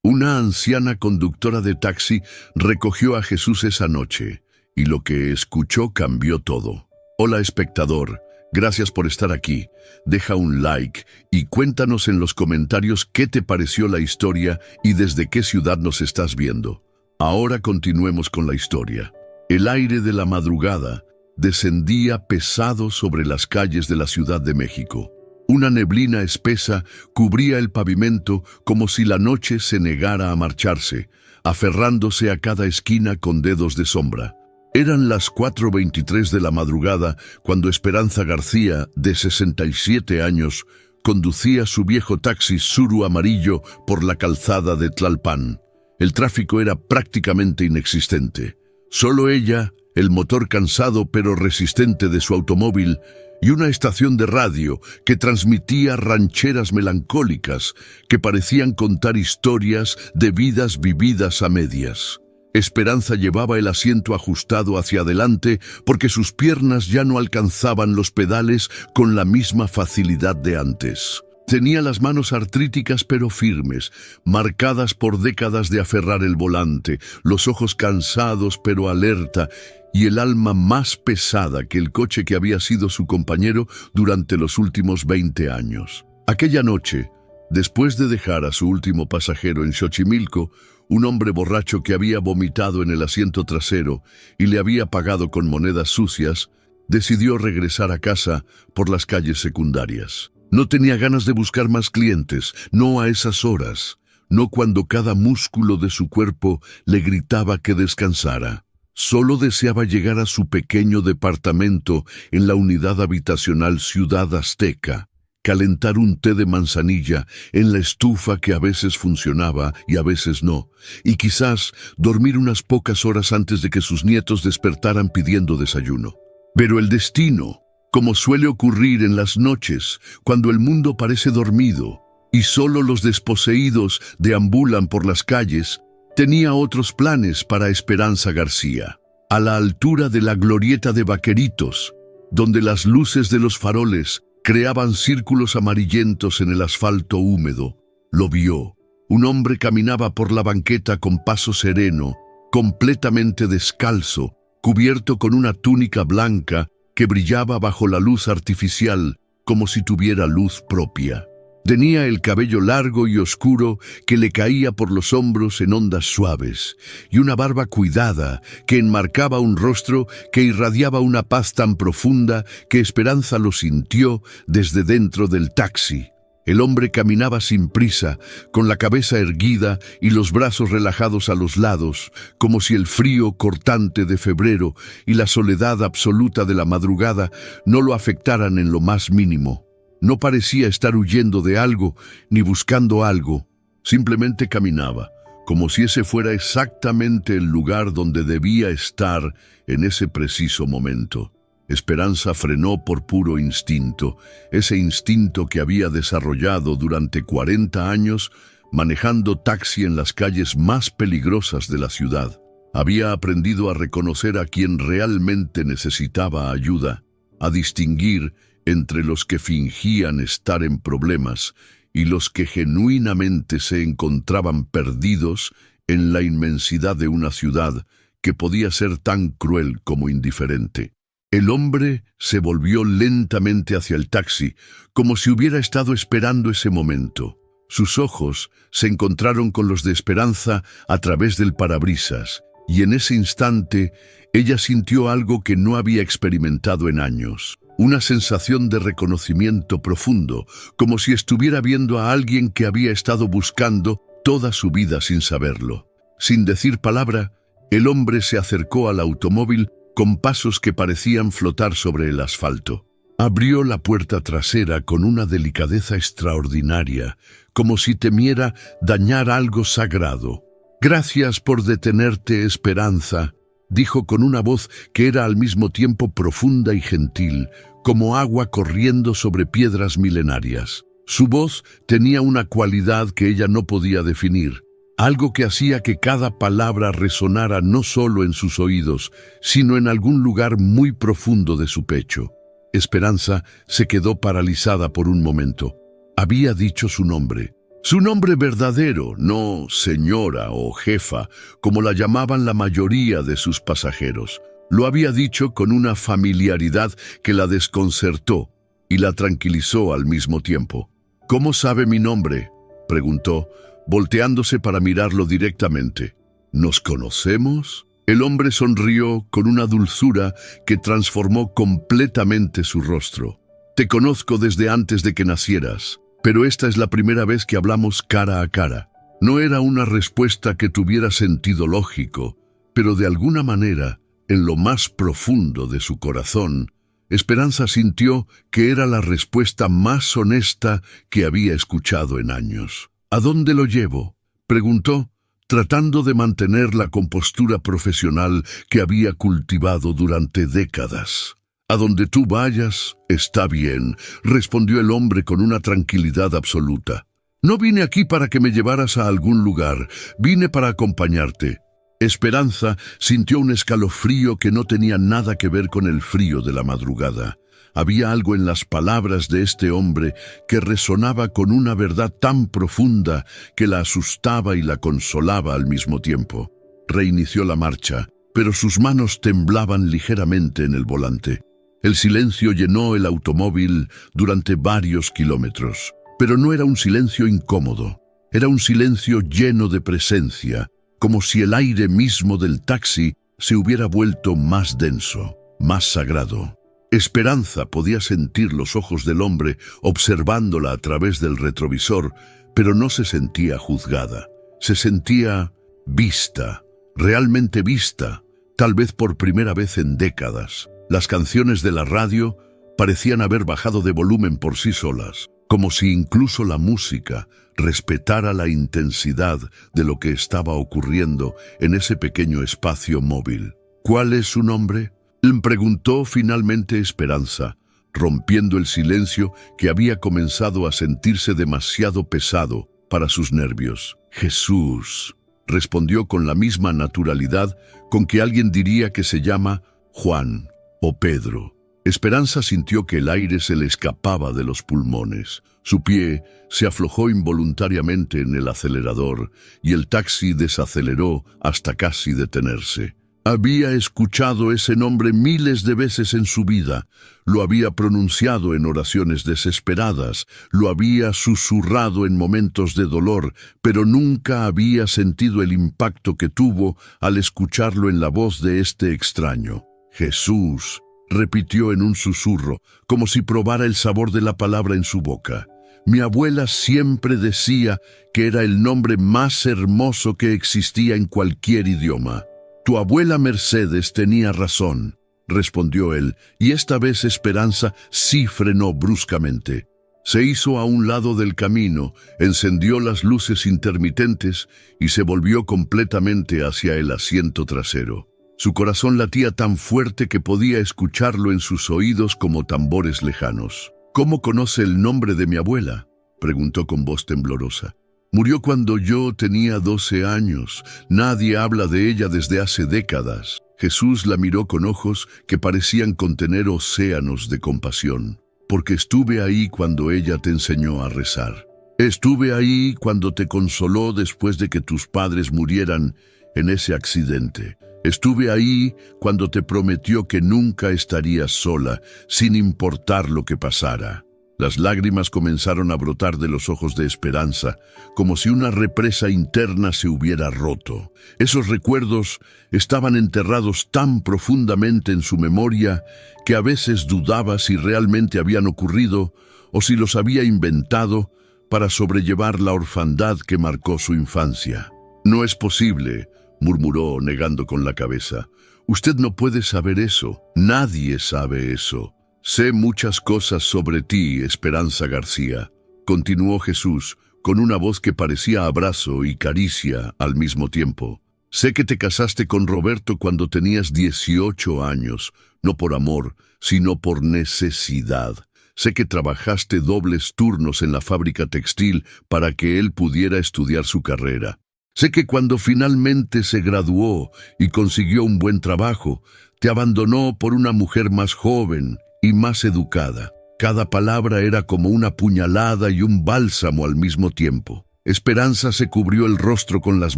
Una anciana conductora de taxi recogió a Jesús esa noche, y lo que escuchó cambió todo. Hola, espectador, gracias por estar aquí. Deja un like y cuéntanos en los comentarios qué te pareció la historia y desde qué ciudad nos estás viendo. Ahora continuemos con la historia. El aire de la madrugada descendía pesado sobre las calles de la Ciudad de México. Una neblina espesa cubría el pavimento como si la noche se negara a marcharse, aferrándose a cada esquina con dedos de sombra. Eran las 4:23 de la madrugada cuando Esperanza García, de 67 años, conducía su viejo taxi Tsuru amarillo por la calzada de Tlalpan. El tráfico era prácticamente inexistente. Solo ella, el motor cansado pero resistente de su automóvil y una estación de radio que transmitía rancheras melancólicas que parecían contar historias de vidas vividas a medias. Esperanza llevaba el asiento ajustado hacia adelante porque sus piernas ya no alcanzaban los pedales con la misma facilidad de antes. Tenía las manos artríticas pero firmes, marcadas por décadas de aferrar el volante, los ojos cansados pero alerta, y el alma más pesada que el coche que había sido su compañero durante los últimos 20 años. Aquella noche, después de dejar a su último pasajero en Xochimilco, un hombre borracho que había vomitado en el asiento trasero y le había pagado con monedas sucias, decidió regresar a casa por las calles secundarias. No tenía ganas de buscar más clientes, no a esas horas, no cuando cada músculo de su cuerpo le gritaba que descansara. Solo deseaba llegar a su pequeño departamento en la unidad habitacional Ciudad Azteca, calentar un té de manzanilla en la estufa que a veces funcionaba y a veces no, y quizás dormir unas pocas horas antes de que sus nietos despertaran pidiendo desayuno. Pero el destino, como suele ocurrir en las noches, cuando el mundo parece dormido y solo los desposeídos deambulan por las calles, tenía otros planes para Esperanza García. A la altura de la glorieta de Vaqueritos, donde las luces de los faroles creaban círculos amarillentos en el asfalto húmedo, lo vio. Un hombre caminaba por la banqueta con paso sereno, completamente descalzo, cubierto con una túnica blanca que brillaba bajo la luz artificial como si tuviera luz propia. Tenía el cabello largo y oscuro que le caía por los hombros en ondas suaves, y una barba cuidada que enmarcaba un rostro que irradiaba una paz tan profunda que Esperanza lo sintió desde dentro del taxi. El hombre caminaba sin prisa, con la cabeza erguida y los brazos relajados a los lados, como si el frío cortante de febrero y la soledad absoluta de la madrugada no lo afectaran en lo más mínimo. No parecía estar huyendo de algo ni buscando algo, simplemente caminaba, como si ese fuera exactamente el lugar donde debía estar en ese preciso momento. Esperanza frenó por puro instinto, ese instinto que había desarrollado durante 40 años manejando taxi en las calles más peligrosas de la ciudad. Había aprendido a reconocer a quien realmente necesitaba ayuda, a distinguir entre los que fingían estar en problemas y los que genuinamente se encontraban perdidos en la inmensidad de una ciudad que podía ser tan cruel como indiferente. El hombre se volvió lentamente hacia el taxi, como si hubiera estado esperando ese momento. Sus ojos se encontraron con los de Esperanza a través del parabrisas, y en ese instante ella sintió algo que no había experimentado en años. Una sensación de reconocimiento profundo, como si estuviera viendo a alguien que había estado buscando toda su vida sin saberlo. Sin decir palabra, el hombre se acercó al automóvil con pasos que parecían flotar sobre el asfalto. Abrió la puerta trasera con una delicadeza extraordinaria, como si temiera dañar algo sagrado. «Gracias por detenerte, Esperanza», dijo con una voz que era al mismo tiempo profunda y gentil, como agua corriendo sobre piedras milenarias. Su voz tenía una cualidad que ella no podía definir, algo que hacía que cada palabra resonara no solo en sus oídos, sino en algún lugar muy profundo de su pecho. Esperanza se quedó paralizada por un momento. Había dicho su nombre, Su nombre verdadero, no señora o jefa, como la llamaban la mayoría de sus pasajeros. Lo había dicho con una familiaridad que la desconcertó y la tranquilizó al mismo tiempo. «¿Cómo sabe mi nombre?», preguntó, volteándose para mirarlo directamente. «¿Nos conocemos?». El hombre sonrió con una dulzura que transformó completamente su rostro. «Te conozco desde antes de que nacieras, pero esta es la primera vez que hablamos cara a cara». No era una respuesta que tuviera sentido lógico, pero de alguna manera, en lo más profundo de su corazón, Esperanza sintió que era la respuesta más honesta que había escuchado en años. «¿A dónde lo llevo?», preguntó, tratando de mantener la compostura profesional que había cultivado durante décadas. «A donde tú vayas, está bien», respondió el hombre con una tranquilidad absoluta. «No vine aquí para que me llevaras a algún lugar, vine para acompañarte». Esperanza sintió un escalofrío que no tenía nada que ver con el frío de la madrugada. Había algo en las palabras de este hombre que resonaba con una verdad tan profunda que la asustaba y la consolaba al mismo tiempo. Reinició la marcha, pero sus manos temblaban ligeramente en el volante. El silencio llenó el automóvil durante varios kilómetros, pero no era un silencio incómodo, era un silencio lleno de presencia, como si el aire mismo del taxi se hubiera vuelto más denso, más sagrado. Esperanza podía sentir los ojos del hombre observándola a través del retrovisor, pero no se sentía juzgada. Se sentía vista, realmente vista, tal vez por primera vez en décadas. Las canciones de la radio parecían haber bajado de volumen por sí solas, como si incluso la música respetara la intensidad de lo que estaba ocurriendo en ese pequeño espacio móvil. «¿Cuál es su nombre?», le preguntó finalmente Esperanza, rompiendo el silencio que había comenzado a sentirse demasiado pesado para sus nervios. «Jesús», respondió con la misma naturalidad con que alguien diría que se llama Juan o Pedro. Esperanza sintió que el aire se le escapaba de los pulmones. Su pie se aflojó involuntariamente en el acelerador y el taxi desaceleró hasta casi detenerse. Había escuchado ese nombre miles de veces en su vida, lo había pronunciado en oraciones desesperadas, lo había susurrado en momentos de dolor, pero nunca había sentido el impacto que tuvo al escucharlo en la voz de este extraño. «Jesús», repitió en un susurro, como si probara el sabor de la palabra en su boca. «Mi abuela siempre decía que era el nombre más hermoso que existía en cualquier idioma». «Tu abuela Mercedes tenía razón», respondió él, y esta vez Esperanza sí frenó bruscamente. Se hizo a un lado del camino, encendió las luces intermitentes y se volvió completamente hacia el asiento trasero. Su corazón latía tan fuerte que podía escucharlo en sus oídos como tambores lejanos. «¿Cómo conoce el nombre de mi abuela?», preguntó con voz temblorosa. «Murió cuando yo tenía 12 años. Nadie habla de ella desde hace décadas». Jesús la miró con ojos que parecían contener océanos de compasión. «Porque estuve ahí cuando ella te enseñó a rezar. Estuve ahí cuando te consoló después de que tus padres murieran en ese accidente. Estuve ahí cuando te prometió que nunca estarías sola, sin importar lo que pasara». Las lágrimas comenzaron a brotar de los ojos de Esperanza, como si una represa interna se hubiera roto. Esos recuerdos estaban enterrados tan profundamente en su memoria que a veces dudaba si realmente habían ocurrido o si los había inventado para sobrellevar la orfandad que marcó su infancia. «No es posible», murmuró negando con la cabeza. «Usted no puede saber eso. Nadie sabe eso». «Sé muchas cosas sobre ti, Esperanza García», continuó Jesús, con una voz que parecía abrazo y caricia al mismo tiempo. «Sé que te casaste con Roberto cuando tenías 18 años, no por amor, sino por necesidad. Sé que trabajaste dobles turnos en la fábrica textil para que él pudiera estudiar su carrera. Sé que cuando finalmente se graduó y consiguió un buen trabajo, te abandonó por una mujer más joven y más educada». Cada palabra era como una puñalada y un bálsamo al mismo tiempo. Esperanza se cubrió el rostro con las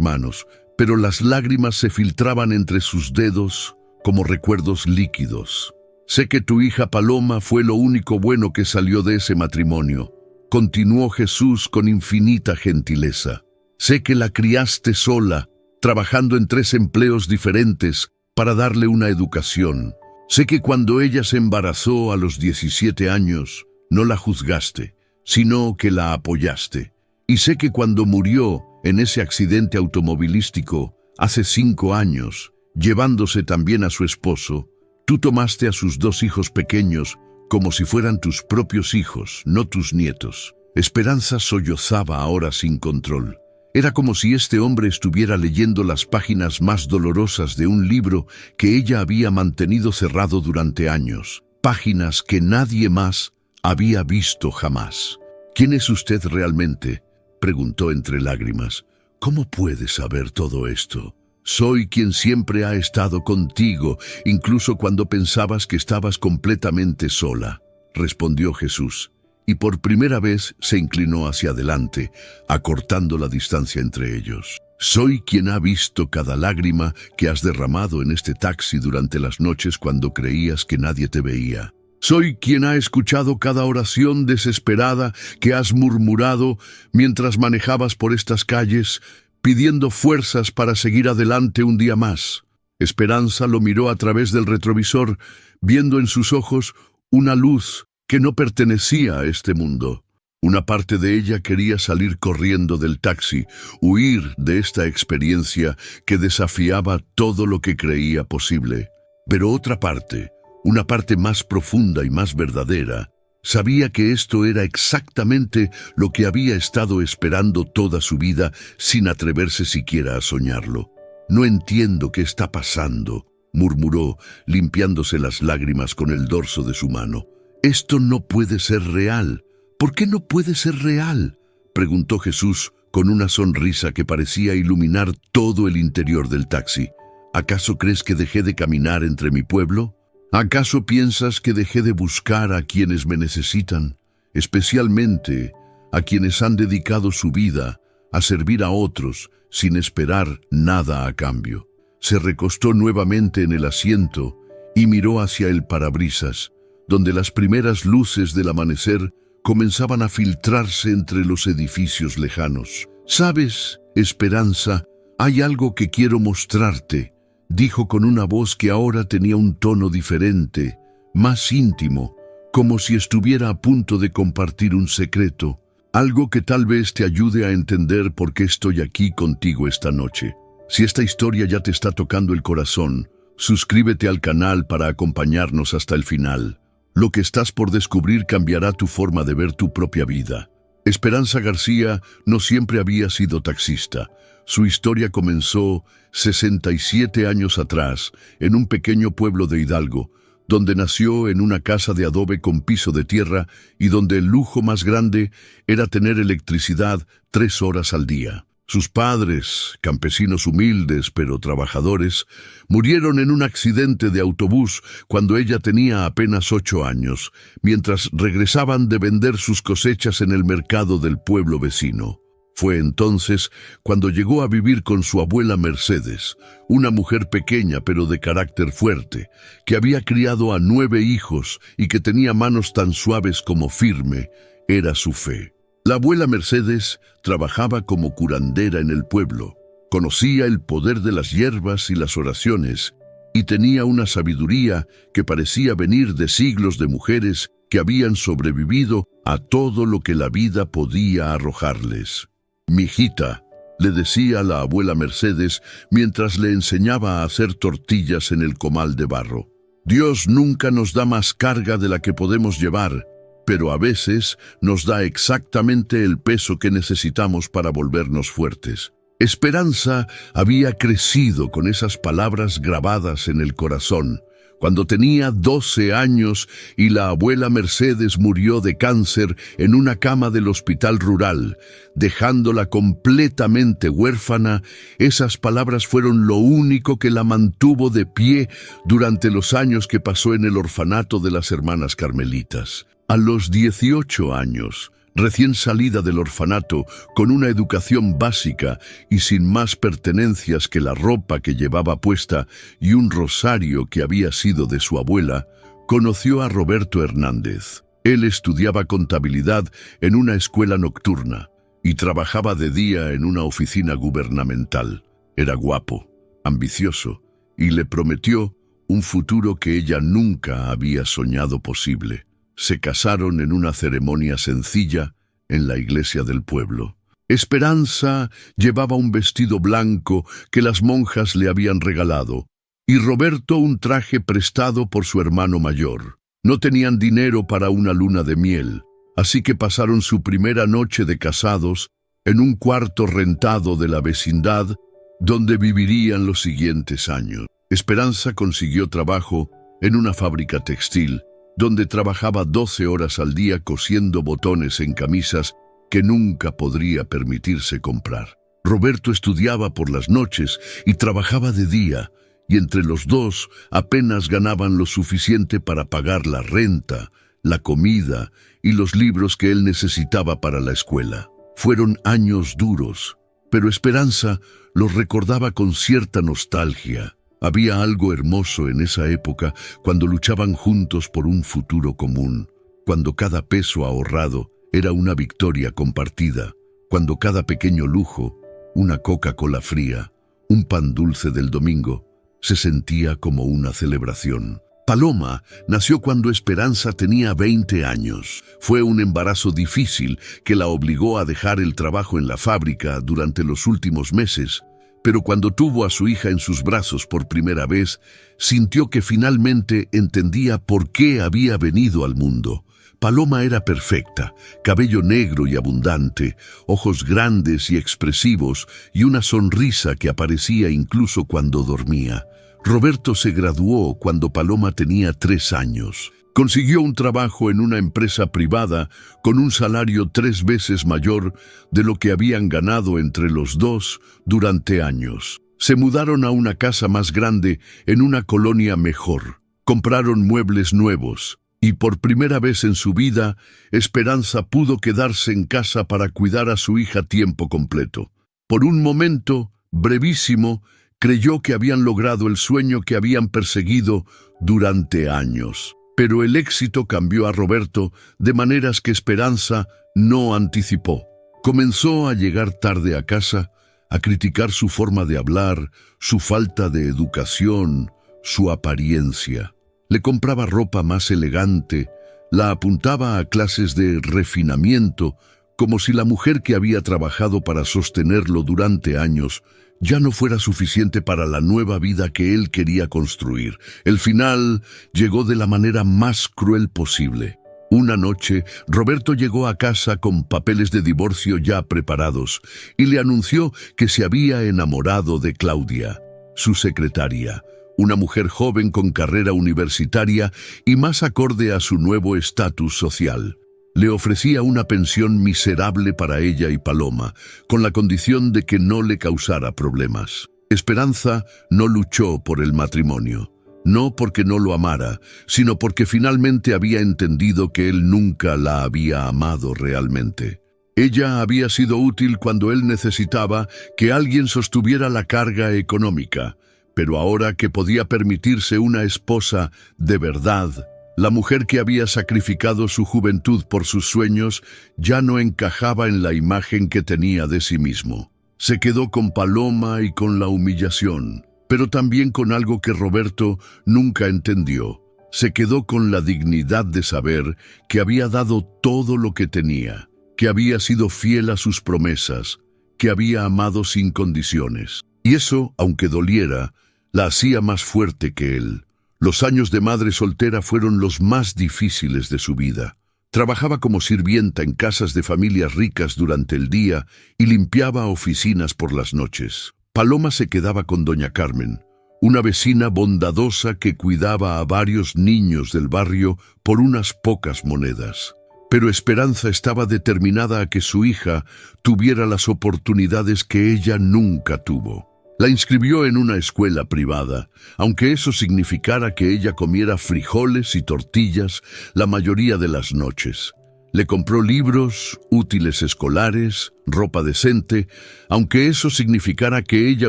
manos, pero las lágrimas se filtraban entre sus dedos como recuerdos líquidos. Sé que tu hija Paloma fue lo único bueno que salió de ese matrimonio, continuó Jesús con infinita gentileza. Sé que la criaste sola, trabajando en 3 empleos diferentes para darle una educación. Sé que cuando ella se embarazó a los 17 años, no la juzgaste, sino que la apoyaste. Y sé que cuando murió en ese accidente automovilístico hace 5 años, llevándose también a su esposo, tú tomaste a sus 2 hijos pequeños como si fueran tus propios hijos, no tus nietos. Esperanza sollozaba ahora sin control. Era como si este hombre estuviera leyendo las páginas más dolorosas de un libro que ella había mantenido cerrado durante años, páginas que nadie más había visto jamás. ¿Quién es usted realmente?, preguntó entre lágrimas. ¿Cómo puede saber todo esto? Soy quien siempre ha estado contigo, incluso cuando pensabas que estabas completamente sola, respondió Jesús, y por primera vez se inclinó hacia adelante, acortando la distancia entre ellos. Soy quien ha visto cada lágrima que has derramado en este taxi durante las noches cuando creías que nadie te veía. Soy quien ha escuchado cada oración desesperada que has murmurado mientras manejabas por estas calles, pidiendo fuerzas para seguir adelante un día más. Esperanza lo miró a través del retrovisor, viendo en sus ojos una luz que no pertenecía a este mundo. Una parte de ella quería salir corriendo del taxi, huir de esta experiencia que desafiaba todo lo que creía posible. Pero otra parte, una parte más profunda y más verdadera, sabía que esto era exactamente lo que había estado esperando toda su vida sin atreverse siquiera a soñarlo. No entiendo qué está pasando, murmuró, limpiándose las lágrimas con el dorso de su mano. Esto no puede ser real. ¿Por qué no puede ser real?, preguntó Jesús con una sonrisa que parecía iluminar todo el interior del taxi. ¿Acaso crees que dejé de caminar entre mi pueblo? ¿Acaso piensas que dejé de buscar a quienes me necesitan, especialmente a quienes han dedicado su vida a servir a otros sin esperar nada a cambio? Se recostó nuevamente en el asiento y miró hacia el parabrisas, donde las primeras luces del amanecer comenzaban a filtrarse entre los edificios lejanos. «¿Sabes, Esperanza? Hay algo que quiero mostrarte», dijo con una voz que ahora tenía un tono diferente, más íntimo, como si estuviera a punto de compartir un secreto, algo que tal vez te ayude a entender por qué estoy aquí contigo esta noche. Si esta historia ya te está tocando el corazón, suscríbete al canal para acompañarnos hasta el final. Lo que estás por descubrir cambiará tu forma de ver tu propia vida. Esperanza García no siempre había sido taxista. Su historia comenzó 67 años atrás, en un pequeño pueblo de Hidalgo, donde nació en una casa de adobe con piso de tierra y donde el lujo más grande era tener electricidad 3 horas al día. Sus padres, campesinos humildes pero trabajadores, murieron en un accidente de autobús cuando ella tenía apenas 8 años, mientras regresaban de vender sus cosechas en el mercado del pueblo vecino. Fue entonces cuando llegó a vivir con su abuela Mercedes, una mujer pequeña pero de carácter fuerte, que había criado a 9 hijos y que tenía manos tan suaves como firme. Era su fe. La abuela Mercedes trabajaba como curandera en el pueblo, conocía el poder de las hierbas y las oraciones, y tenía una sabiduría que parecía venir de siglos de mujeres que habían sobrevivido a todo lo que la vida podía arrojarles. «Mijita», le decía la abuela Mercedes mientras le enseñaba a hacer tortillas en el comal de barro. «Dios nunca nos da más carga de la que podemos llevar, pero a veces nos da exactamente el peso que necesitamos para volvernos fuertes». Esperanza había crecido con esas palabras grabadas en el corazón. Cuando tenía 12 años y la abuela Mercedes murió de cáncer en una cama del hospital rural, dejándola completamente huérfana, esas palabras fueron lo único que la mantuvo de pie durante los años que pasó en el orfanato de las hermanas carmelitas. A los 18 años, Recién salida del orfanato, con una educación básica y sin más pertenencias que la ropa que llevaba puesta y un rosario que había sido de su abuela, conoció a Roberto Hernández. Él estudiaba contabilidad en una escuela nocturna y trabajaba de día en una oficina gubernamental. Era guapo, ambicioso y le prometió un futuro que ella nunca había soñado posible. Se casaron en una ceremonia sencilla en la iglesia del pueblo. Esperanza llevaba un vestido blanco que las monjas le habían regalado y Roberto un traje prestado por su hermano mayor. No tenían dinero para una luna de miel, así que pasaron su primera noche de casados en un cuarto rentado de la vecindad donde vivirían los siguientes años. Esperanza consiguió trabajo en una fábrica textil, donde trabajaba 12 horas al día cosiendo botones en camisas que nunca podría permitirse comprar. Roberto estudiaba por las noches y trabajaba de día, y entre los dos apenas ganaban lo suficiente para pagar la renta, la comida y los libros que él necesitaba para la escuela. Fueron años duros, pero Esperanza los recordaba con cierta nostalgia. Había algo hermoso en esa época cuando luchaban juntos por un futuro común, cuando cada peso ahorrado era una victoria compartida, cuando cada pequeño lujo, una Coca-Cola fría, un pan dulce del domingo, se sentía como una celebración. Paloma nació cuando Esperanza tenía 20 años. Fue un embarazo difícil que la obligó a dejar el trabajo en la fábrica durante los últimos meses. Pero cuando tuvo a su hija en sus brazos por primera vez, sintió que finalmente entendía por qué había venido al mundo. Paloma era perfecta, cabello negro y abundante, ojos grandes y expresivos y una sonrisa que aparecía incluso cuando dormía. Roberto se graduó cuando Paloma tenía 3 años. Consiguió un trabajo en una empresa privada con un salario 3 veces mayor de lo que habían ganado entre los dos durante años. Se mudaron a una casa más grande en una colonia mejor. Compraron muebles nuevos y por primera vez en su vida, Esperanza pudo quedarse en casa para cuidar a su hija a tiempo completo. Por un momento, brevísimo, creyó que habían logrado el sueño que habían perseguido durante años. Pero el éxito cambió a Roberto de maneras que Esperanza no anticipó. Comenzó a llegar tarde a casa, a criticar su forma de hablar, su falta de educación, su apariencia. Le compraba ropa más elegante, la apuntaba a clases de refinamiento, como si la mujer que había trabajado para sostenerlo durante años ya no fuera suficiente para la nueva vida que él quería construir. El final llegó de la manera más cruel posible. Una noche, Roberto llegó a casa con papeles de divorcio ya preparados y le anunció que se había enamorado de Claudia, su secretaria, una mujer joven con carrera universitaria y más acorde a su nuevo estatus social. Le ofrecía una pensión miserable para ella y Paloma, con la condición de que no le causara problemas. Esperanza no luchó por el matrimonio, no porque no lo amara, sino porque finalmente había entendido que él nunca la había amado realmente. Ella había sido útil cuando él necesitaba que alguien sostuviera la carga económica, pero ahora que podía permitirse una esposa de verdad, la mujer que había sacrificado su juventud por sus sueños ya no encajaba en la imagen que tenía de sí mismo. Se quedó con Paloma y con la humillación, pero también con algo que Roberto nunca entendió. Se quedó con la dignidad de saber que había dado todo lo que tenía, que había sido fiel a sus promesas, que había amado sin condiciones. Y eso, aunque doliera, la hacía más fuerte que él. Los años de madre soltera fueron los más difíciles de su vida. Trabajaba como sirvienta en casas de familias ricas durante el día y limpiaba oficinas por las noches. Paloma se quedaba con doña Carmen, una vecina bondadosa que cuidaba a varios niños del barrio por unas pocas monedas. Pero Esperanza estaba determinada a que su hija tuviera las oportunidades que ella nunca tuvo. La inscribió en una escuela privada, aunque eso significara que ella comiera frijoles y tortillas la mayoría de las noches. Le compró libros, útiles escolares, ropa decente, aunque eso significara que ella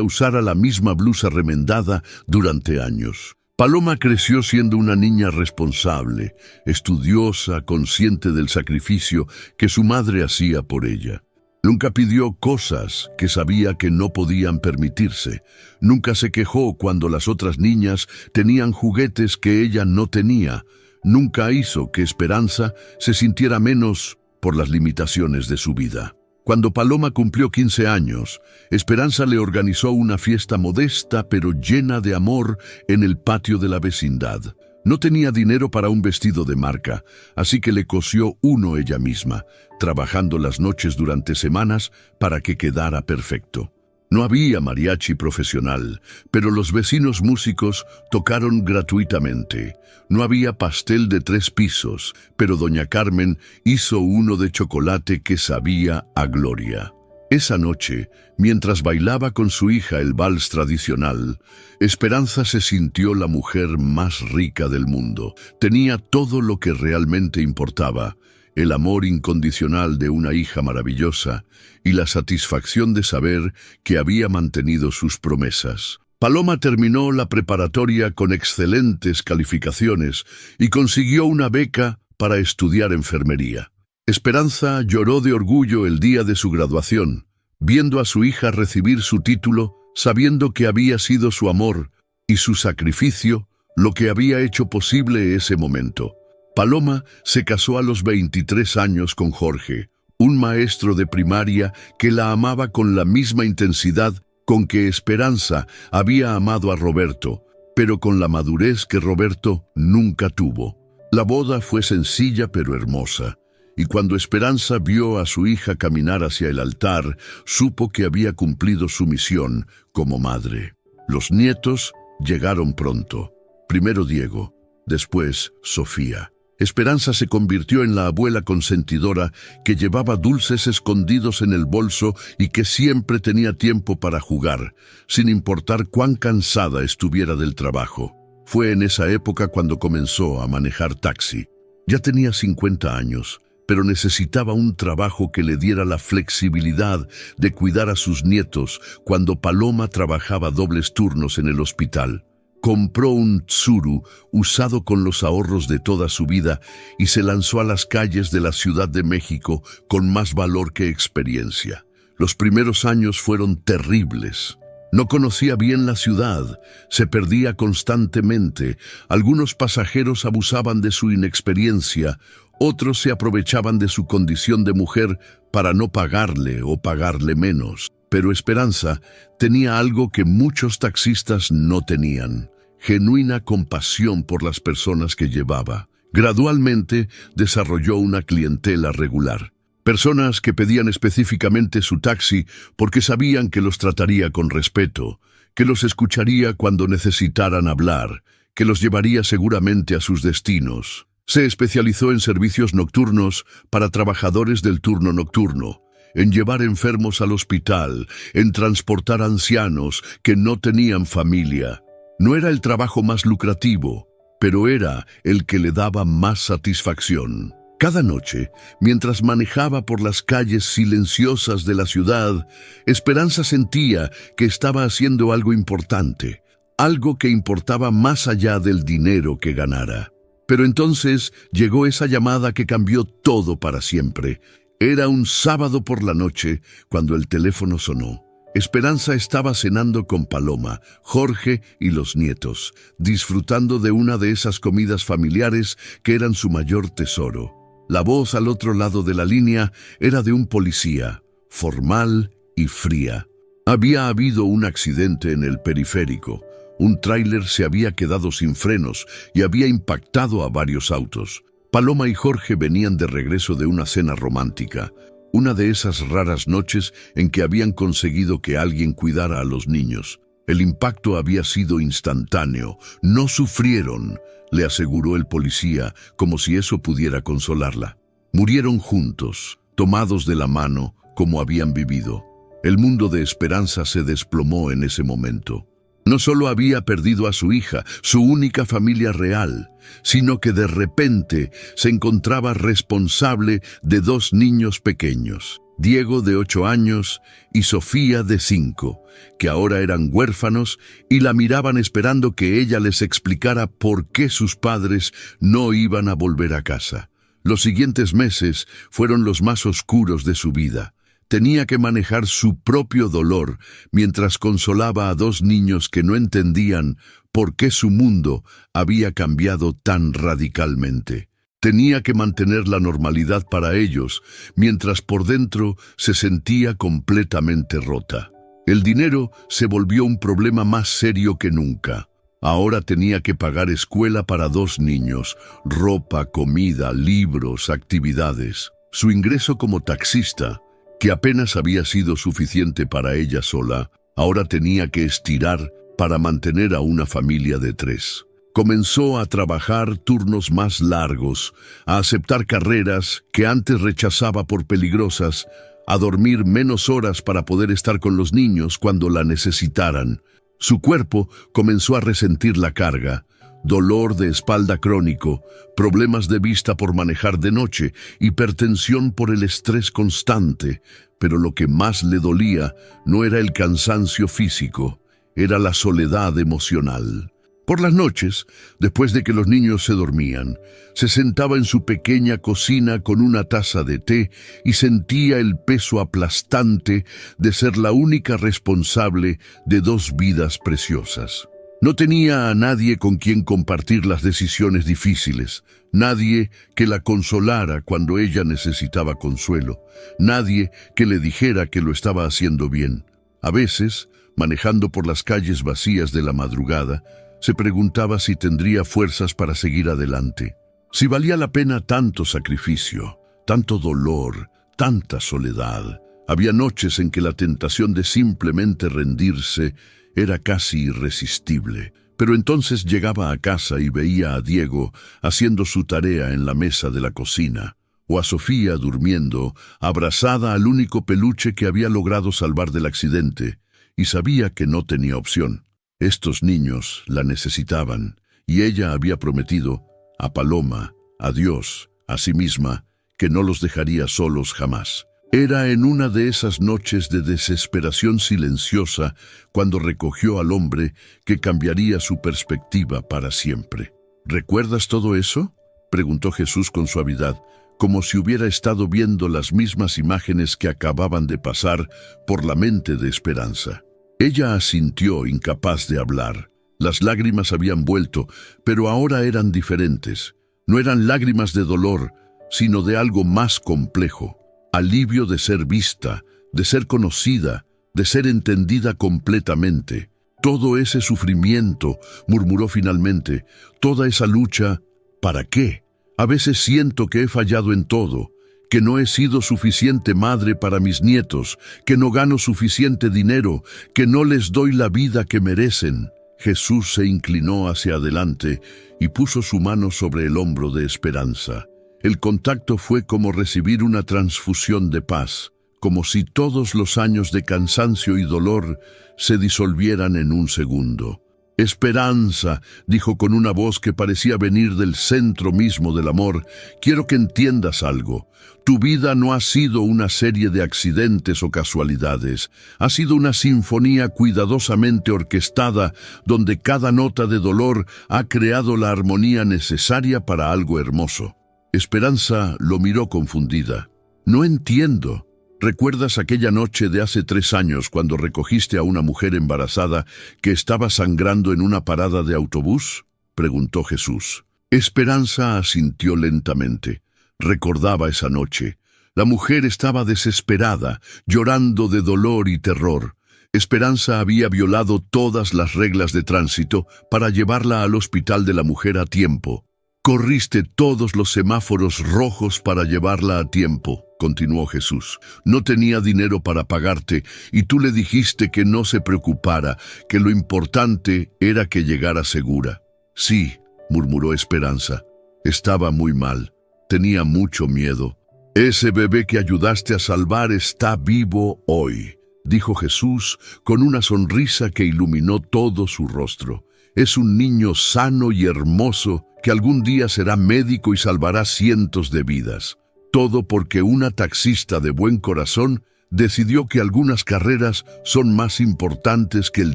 usara la misma blusa remendada durante años. Paloma creció siendo una niña responsable, estudiosa, consciente del sacrificio que su madre hacía por ella. Nunca pidió cosas que sabía que no podían permitirse. Nunca se quejó cuando las otras niñas tenían juguetes que ella no tenía. Nunca hizo que Esperanza se sintiera menos por las limitaciones de su vida. Cuando Paloma cumplió 15 años, Esperanza le organizó una fiesta modesta pero llena de amor en el patio de la vecindad. No tenía dinero para un vestido de marca, así que le cosió uno ella misma, trabajando las noches durante semanas para que quedara perfecto. No había mariachi profesional, pero los vecinos músicos tocaron gratuitamente. No había pastel de 3 pisos, pero doña Carmen hizo uno de chocolate que sabía a gloria. Esa noche, mientras bailaba con su hija el vals tradicional, Esperanza se sintió la mujer más rica del mundo. Tenía todo lo que realmente importaba: el amor incondicional de una hija maravillosa y la satisfacción de saber que había mantenido sus promesas. Paloma terminó la preparatoria con excelentes calificaciones y consiguió una beca para estudiar enfermería. Esperanza lloró de orgullo el día de su graduación, viendo a su hija recibir su título, sabiendo que había sido su amor y su sacrificio lo que había hecho posible ese momento. Paloma se casó a los 23 años con Jorge, un maestro de primaria que la amaba con la misma intensidad con que Esperanza había amado a Roberto, pero con la madurez que Roberto nunca tuvo. La boda fue sencilla pero hermosa, y cuando Esperanza vio a su hija caminar hacia el altar, supo que había cumplido su misión como madre. Los nietos llegaron pronto. Primero Diego, después Sofía. Esperanza se convirtió en la abuela consentidora que llevaba dulces escondidos en el bolso y que siempre tenía tiempo para jugar, sin importar cuán cansada estuviera del trabajo. Fue en esa época cuando comenzó a manejar taxi. Ya tenía 50 años, pero necesitaba un trabajo que le diera la flexibilidad de cuidar a sus nietos cuando Paloma trabajaba dobles turnos en el hospital. Compró un Tsuru usado con los ahorros de toda su vida y se lanzó a las calles de la Ciudad de México con más valor que experiencia. Los primeros años fueron terribles. No conocía bien la ciudad, se perdía constantemente. Algunos pasajeros abusaban de su inexperiencia, otros se aprovechaban de su condición de mujer para no pagarle o pagarle menos. Pero Esperanza tenía algo que muchos taxistas no tenían: genuina compasión por las personas que llevaba. Gradualmente desarrolló una clientela regular. Personas que pedían específicamente su taxi porque sabían que los trataría con respeto, que los escucharía cuando necesitaran hablar, que los llevaría seguramente a sus destinos. Se especializó en servicios nocturnos para trabajadores del turno nocturno, en llevar enfermos al hospital, en transportar ancianos que no tenían familia. No era el trabajo más lucrativo, pero era el que le daba más satisfacción. Cada noche, mientras manejaba por las calles silenciosas de la ciudad, Esperanza sentía que estaba haciendo algo importante, algo que importaba más allá del dinero que ganara. Pero entonces llegó esa llamada que cambió todo para siempre. Era un sábado por la noche cuando el teléfono sonó. Esperanza estaba cenando con Paloma, Jorge y los nietos, disfrutando de una de esas comidas familiares que eran su mayor tesoro. La voz al otro lado de la línea era de un policía, formal y fría. Había habido un accidente en el periférico. Un tráiler se había quedado sin frenos y había impactado a varios autos. Paloma y Jorge venían de regreso de una cena romántica, una de esas raras noches en que habían conseguido que alguien cuidara a los niños. El impacto había sido instantáneo. No sufrieron, le aseguró el policía, como si eso pudiera consolarla. Murieron juntos, tomados de la mano, como habían vivido. El mundo de Esperanza se desplomó en ese momento. No solo había perdido a su hija, su única familia real, sino que de repente se encontraba responsable de 2 niños pequeños, Diego de 8 años y Sofía de 5, que ahora eran huérfanos y la miraban esperando que ella les explicara por qué sus padres no iban a volver a casa. Los siguientes meses fueron los más oscuros de su vida. Tenía que manejar su propio dolor mientras consolaba a 2 niños que no entendían por qué su mundo había cambiado tan radicalmente. Tenía que mantener la normalidad para ellos, mientras por dentro se sentía completamente rota. El dinero se volvió un problema más serio que nunca. Ahora tenía que pagar escuela para 2 niños, ropa, comida, libros, actividades. Su ingreso como taxista, que apenas había sido suficiente para ella sola, ahora tenía que estirar para mantener a una familia de 3. Comenzó a trabajar turnos más largos, a aceptar carreras que antes rechazaba por peligrosas, a dormir menos horas para poder estar con los niños cuando la necesitaran. Su cuerpo comenzó a resentir la carga, dolor de espalda crónico, problemas de vista por manejar de noche, hipertensión por el estrés constante, pero lo que más le dolía no era el cansancio físico, era la soledad emocional. Por las noches, después de que los niños se dormían, se sentaba en su pequeña cocina con una taza de té y sentía el peso aplastante de ser la única responsable de 2 vidas preciosas. No tenía a nadie con quien compartir las decisiones difíciles, nadie que la consolara cuando ella necesitaba consuelo, nadie que le dijera que lo estaba haciendo bien. A veces, manejando por las calles vacías de la madrugada, se preguntaba si tendría fuerzas para seguir adelante, si valía la pena tanto sacrificio, tanto dolor, tanta soledad. Había noches en que la tentación de simplemente rendirse era casi irresistible, pero entonces llegaba a casa y veía a Diego haciendo su tarea en la mesa de la cocina, o a Sofía durmiendo, abrazada al único peluche que había logrado salvar del accidente, y sabía que no tenía opción. Estos niños la necesitaban, y ella había prometido a Paloma, a Dios, a sí misma, que no los dejaría solos jamás. Era en una de esas noches de desesperación silenciosa cuando recogió al hombre que cambiaría su perspectiva para siempre. ¿Recuerdas todo eso?, preguntó Jesús con suavidad, como si hubiera estado viendo las mismas imágenes que acababan de pasar por la mente de Esperanza. Ella asintió, incapaz de hablar. Las lágrimas habían vuelto, pero ahora eran diferentes. No eran lágrimas de dolor, sino de algo más complejo. Alivio de ser vista, de ser conocida, de ser entendida completamente. Todo ese sufrimiento, murmuró finalmente, toda esa lucha, ¿para qué? A veces siento que he fallado en todo, que no he sido suficiente madre para mis nietos, que no gano suficiente dinero, que no les doy la vida que merecen. Jesús se inclinó hacia adelante y puso su mano sobre el hombro de Esperanza. El contacto fue como recibir una transfusión de paz, como si todos los años de cansancio y dolor se disolvieran en un segundo. Esperanza, dijo con una voz que parecía venir del centro mismo del amor, quiero que entiendas algo. Tu vida no ha sido una serie de accidentes o casualidades. Ha sido una sinfonía cuidadosamente orquestada donde cada nota de dolor ha creado la armonía necesaria para algo hermoso. Esperanza lo miró confundida. No entiendo. ¿Recuerdas aquella noche de hace 3 años cuando recogiste a una mujer embarazada que estaba sangrando en una parada de autobús?, preguntó Jesús. Esperanza asintió lentamente. Recordaba esa noche. La mujer estaba desesperada, llorando de dolor y terror. Esperanza había violado todas las reglas de tránsito para llevarla al hospital de la mujer a tiempo. Corriste todos los semáforos rojos para llevarla a tiempo, continuó Jesús. No tenía dinero para pagarte y tú le dijiste que no se preocupara, que lo importante era que llegara segura. Sí, murmuró Esperanza. Estaba muy mal. Tenía mucho miedo. Ese bebé que ayudaste a salvar está vivo hoy. dijo Jesús con una sonrisa que iluminó todo su rostro. Es un niño sano y hermoso que algún día será médico y salvará cientos de vidas. Todo porque una taxista de buen corazón decidió que algunas carreras son más importantes que el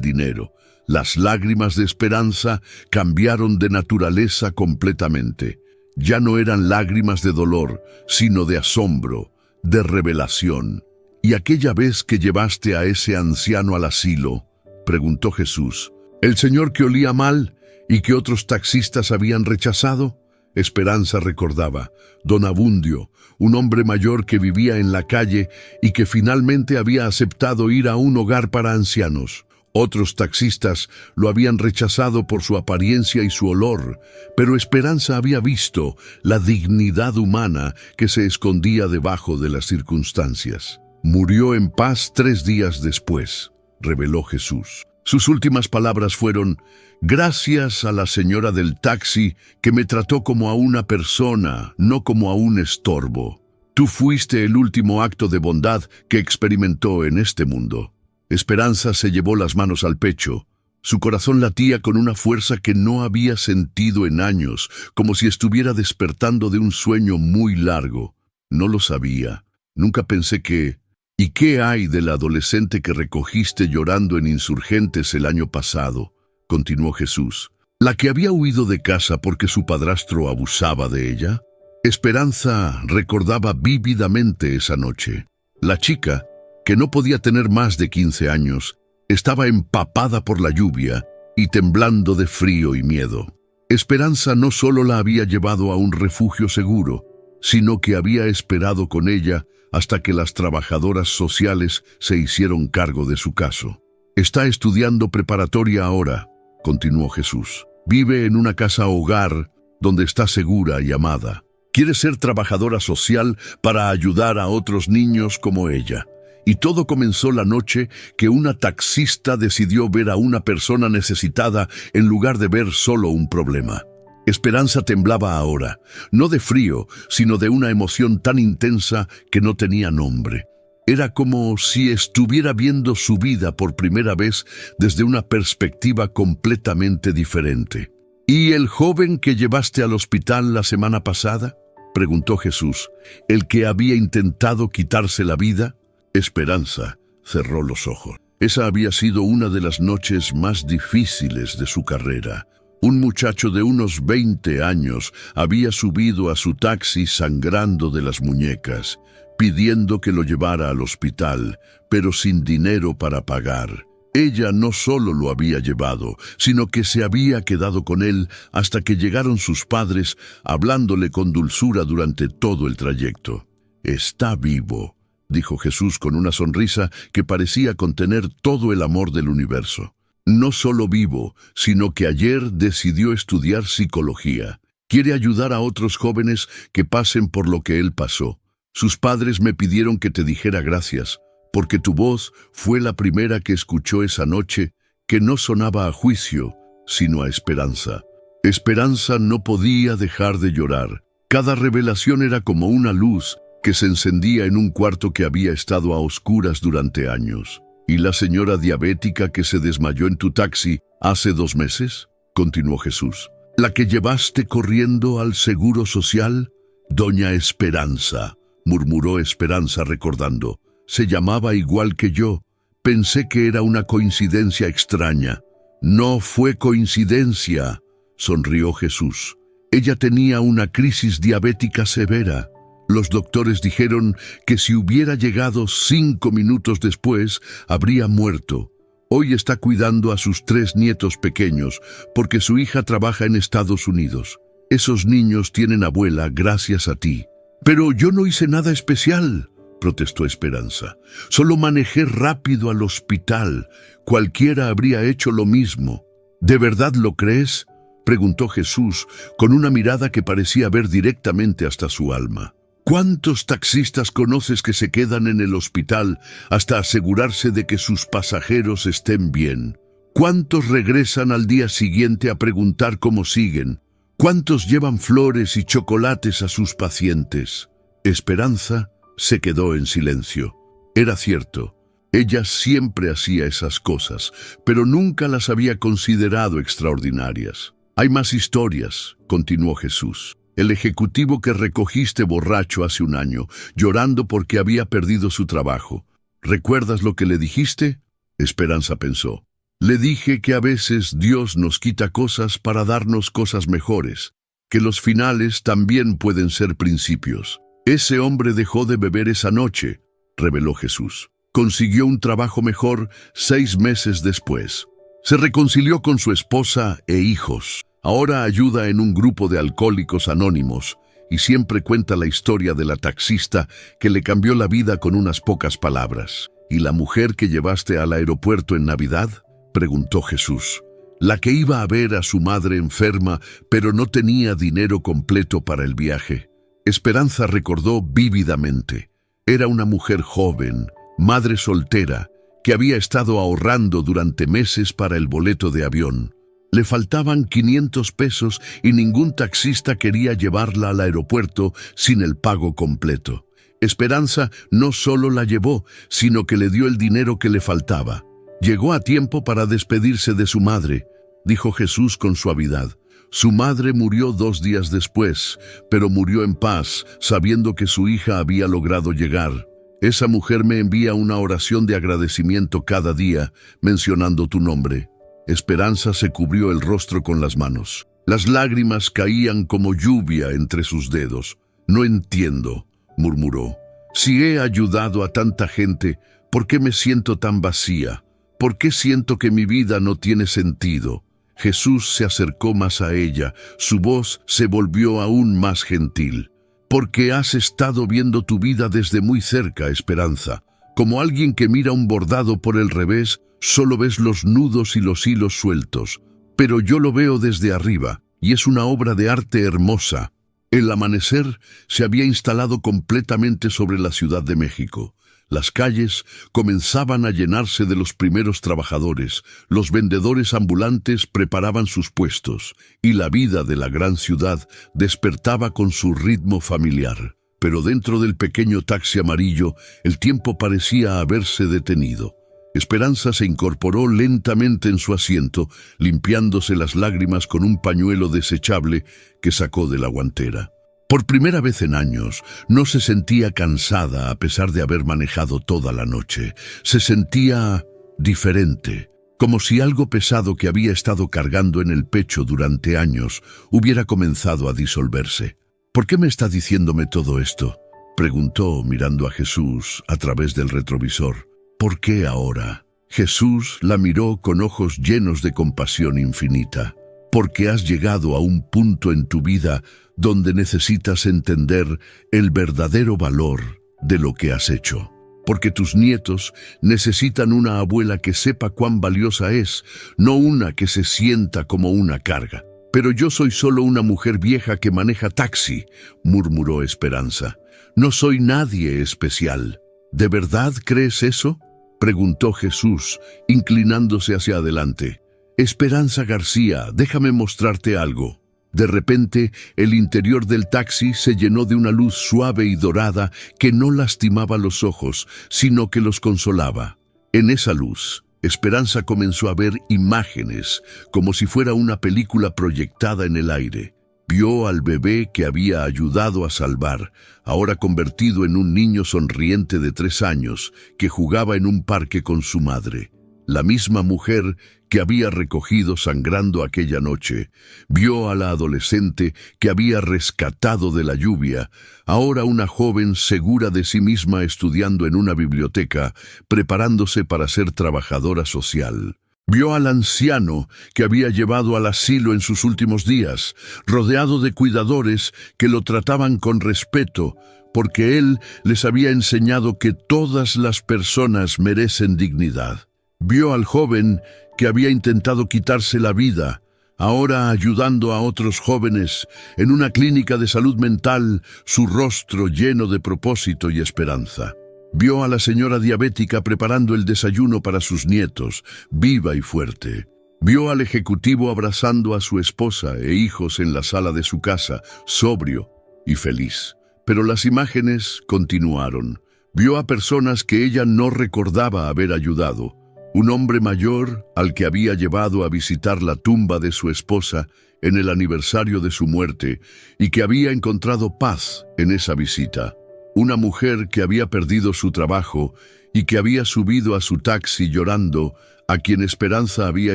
dinero. Las lágrimas de Esperanza cambiaron de naturaleza completamente. Ya no eran lágrimas de dolor, sino de asombro, de revelación. «¿Y aquella vez que llevaste a ese anciano al asilo?», preguntó Jesús. «¿El señor que olía mal y que otros taxistas habían rechazado?». Esperanza recordaba. Don Abundio, un hombre mayor que vivía en la calle y que finalmente había aceptado ir a un hogar para ancianos. Otros taxistas lo habían rechazado por su apariencia y su olor, pero Esperanza había visto la dignidad humana que se escondía debajo de las circunstancias. «Murió en paz 3 días después», reveló Jesús. Sus últimas palabras fueron: «Gracias a la señora del taxi que me trató como a una persona, no como a un estorbo. Tú fuiste el último acto de bondad que experimentó en este mundo». Esperanza se llevó las manos al pecho. Su corazón latía con una fuerza que no había sentido en años, como si estuviera despertando de un sueño muy largo. No lo sabía. Nunca pensé que... «¿Y qué hay del adolescente que recogiste llorando en Insurgentes el año pasado?», continuó Jesús. «¿La que había huido de casa porque su padrastro abusaba de ella?». Esperanza recordaba vívidamente esa noche. La chica, que no podía tener más de 15 años, estaba empapada por la lluvia y temblando de frío y miedo. Esperanza no solo la había llevado a un refugio seguro, sino que había esperado con ella hasta que las trabajadoras sociales se hicieron cargo de su caso. «Está estudiando preparatoria ahora», continuó Jesús. «Vive en una casa hogar donde está segura y amada. Quiere ser trabajadora social para ayudar a otros niños como ella». Y todo comenzó la noche que una taxista decidió ver a una persona necesitada en lugar de ver solo un problema. Esperanza temblaba ahora, no de frío, sino de una emoción tan intensa que no tenía nombre. Era como si estuviera viendo su vida por primera vez desde una perspectiva completamente diferente. «¿Y el joven que llevaste al hospital la semana pasada?», preguntó Jesús. «¿El que había intentado quitarse la vida?». Esperanza cerró los ojos. Esa había sido una de las noches más difíciles de su carrera. Un muchacho de unos 20 años había subido a su taxi sangrando de las muñecas, pidiendo que lo llevara al hospital, pero sin dinero para pagar. Ella no solo lo había llevado, sino que se había quedado con él hasta que llegaron sus padres, hablándole con dulzura durante todo el trayecto. «Está vivo», dijo Jesús con una sonrisa que parecía contener todo el amor del universo. «No solo vivo, sino que ayer decidió estudiar psicología. Quiere ayudar a otros jóvenes que pasen por lo que él pasó. Sus padres me pidieron que te dijera gracias, porque tu voz fue la primera que escuchó esa noche, que no sonaba a juicio, sino a esperanza». Esperanza no podía dejar de llorar. Cada revelación era como una luz que se encendía en un cuarto que había estado a oscuras durante años. «¿Y la señora diabética que se desmayó en tu taxi hace 2 meses?», continuó Jesús. «¿La que llevaste corriendo al Seguro Social?». «Doña Esperanza», murmuró Esperanza recordando. «Se llamaba igual que yo. Pensé que era una coincidencia extraña». «No fue coincidencia», sonrió Jesús. «Ella tenía una crisis diabética severa. Los doctores dijeron que si hubiera llegado 5 minutos después, habría muerto. Hoy está cuidando a sus 3 nietos pequeños, porque su hija trabaja en Estados Unidos. Esos niños tienen abuela gracias a ti». «Pero yo no hice nada especial», protestó Esperanza. «Solo manejé rápido al hospital. Cualquiera habría hecho lo mismo». «¿De verdad lo crees?», preguntó Jesús, con una mirada que parecía ver directamente hasta su alma. «¿Cuántos taxistas conoces que se quedan en el hospital hasta asegurarse de que sus pasajeros estén bien? ¿Cuántos regresan al día siguiente a preguntar cómo siguen? ¿Cuántos llevan flores y chocolates a sus pacientes?». Esperanza se quedó en silencio. Era cierto. Ella siempre hacía esas cosas, pero nunca las había considerado extraordinarias. Hay más historias, continuó Jesús. El ejecutivo que recogiste borracho hace un año, llorando porque había perdido su trabajo. ¿Recuerdas lo que le dijiste? Esperanza pensó. Le dije que a veces Dios nos quita cosas para darnos cosas mejores, que los finales también pueden ser principios. Ese hombre dejó de beber esa noche, reveló Jesús. Consiguió un trabajo mejor 6 meses después. Se reconcilió con su esposa e hijos. Ahora ayuda en un grupo de alcohólicos anónimos y siempre cuenta la historia de la taxista que le cambió la vida con unas pocas palabras. ¿Y la mujer que llevaste al aeropuerto en Navidad?, preguntó Jesús. La que iba a ver a su madre enferma, pero no tenía dinero completo para el viaje. Esperanza recordó vívidamente. Era una mujer joven, madre soltera, que había estado ahorrando durante meses para el boleto de avión. Le faltaban 500 pesos y ningún taxista quería llevarla al aeropuerto sin el pago completo. Esperanza no solo la llevó, sino que le dio el dinero que le faltaba. Llegó a tiempo para despedirse de su madre, dijo Jesús con suavidad. Su madre murió 2 días después, pero murió en paz, sabiendo que su hija había logrado llegar. Esa mujer me envía una oración de agradecimiento cada día, mencionando tu nombre. Esperanza se cubrió el rostro con las manos. Las lágrimas caían como lluvia entre sus dedos. No entiendo, murmuró. Si he ayudado a tanta gente, ¿por qué me siento tan vacía? ¿Por qué siento que mi vida no tiene sentido? Jesús se acercó más a ella, su voz se volvió aún más gentil. Porque has estado viendo tu vida desde muy cerca, Esperanza. Como alguien que mira un bordado por el revés, solo ves los nudos y los hilos sueltos. Pero yo lo veo desde arriba, y es una obra de arte hermosa. El amanecer se había instalado completamente sobre la Ciudad de México. Las calles comenzaban a llenarse de los primeros trabajadores, los vendedores ambulantes preparaban sus puestos, y la vida de la gran ciudad despertaba con su ritmo familiar. Pero dentro del pequeño taxi amarillo, el tiempo parecía haberse detenido. Esperanza se incorporó lentamente en su asiento, limpiándose las lágrimas con un pañuelo desechable que sacó de la guantera. Por primera vez en años, no se sentía cansada a pesar de haber manejado toda la noche. Se sentía diferente, como si algo pesado que había estado cargando en el pecho durante años hubiera comenzado a disolverse. ¿Por qué me está diciéndome todo esto?, preguntó mirando a Jesús a través del retrovisor. ¿Por qué ahora? Jesús la miró con ojos llenos de compasión infinita. Porque has llegado a un punto en tu vida donde necesitas entender el verdadero valor de lo que has hecho. Porque tus nietos necesitan una abuela que sepa cuán valiosa es, no una que se sienta como una carga. Pero yo soy solo una mujer vieja que maneja taxi, murmuró Esperanza. No soy nadie especial. ¿De verdad crees eso?, preguntó Jesús, inclinándose hacia adelante. Esperanza García, déjame mostrarte algo. De repente, el interior del taxi se llenó de una luz suave y dorada que no lastimaba los ojos, sino que los consolaba. En esa luz, Esperanza comenzó a ver imágenes, como si fuera una película proyectada en el aire. Vio al bebé que había ayudado a salvar, ahora convertido en un niño sonriente de 3 años, que jugaba en un parque con su madre. La misma mujer que había recogido sangrando aquella noche, vio a la adolescente que había rescatado de la lluvia, ahora una joven segura de sí misma estudiando en una biblioteca, preparándose para ser trabajadora social. Vio al anciano que había llevado al asilo en sus últimos días, rodeado de cuidadores que lo trataban con respeto, porque él les había enseñado que todas las personas merecen dignidad. Vio al joven que había intentado quitarse la vida, ahora ayudando a otros jóvenes en una clínica de salud mental, su rostro lleno de propósito y esperanza. Vio a la señora diabética preparando el desayuno para sus nietos, viva y fuerte. Vio al ejecutivo abrazando a su esposa e hijos en la sala de su casa, sobrio y feliz. Pero las imágenes continuaron. Vio a personas que ella no recordaba haber ayudado. Un hombre mayor al que había llevado a visitar la tumba de su esposa en el aniversario de su muerte y que había encontrado paz en esa visita. Una mujer que había perdido su trabajo y que había subido a su taxi llorando, a quien Esperanza había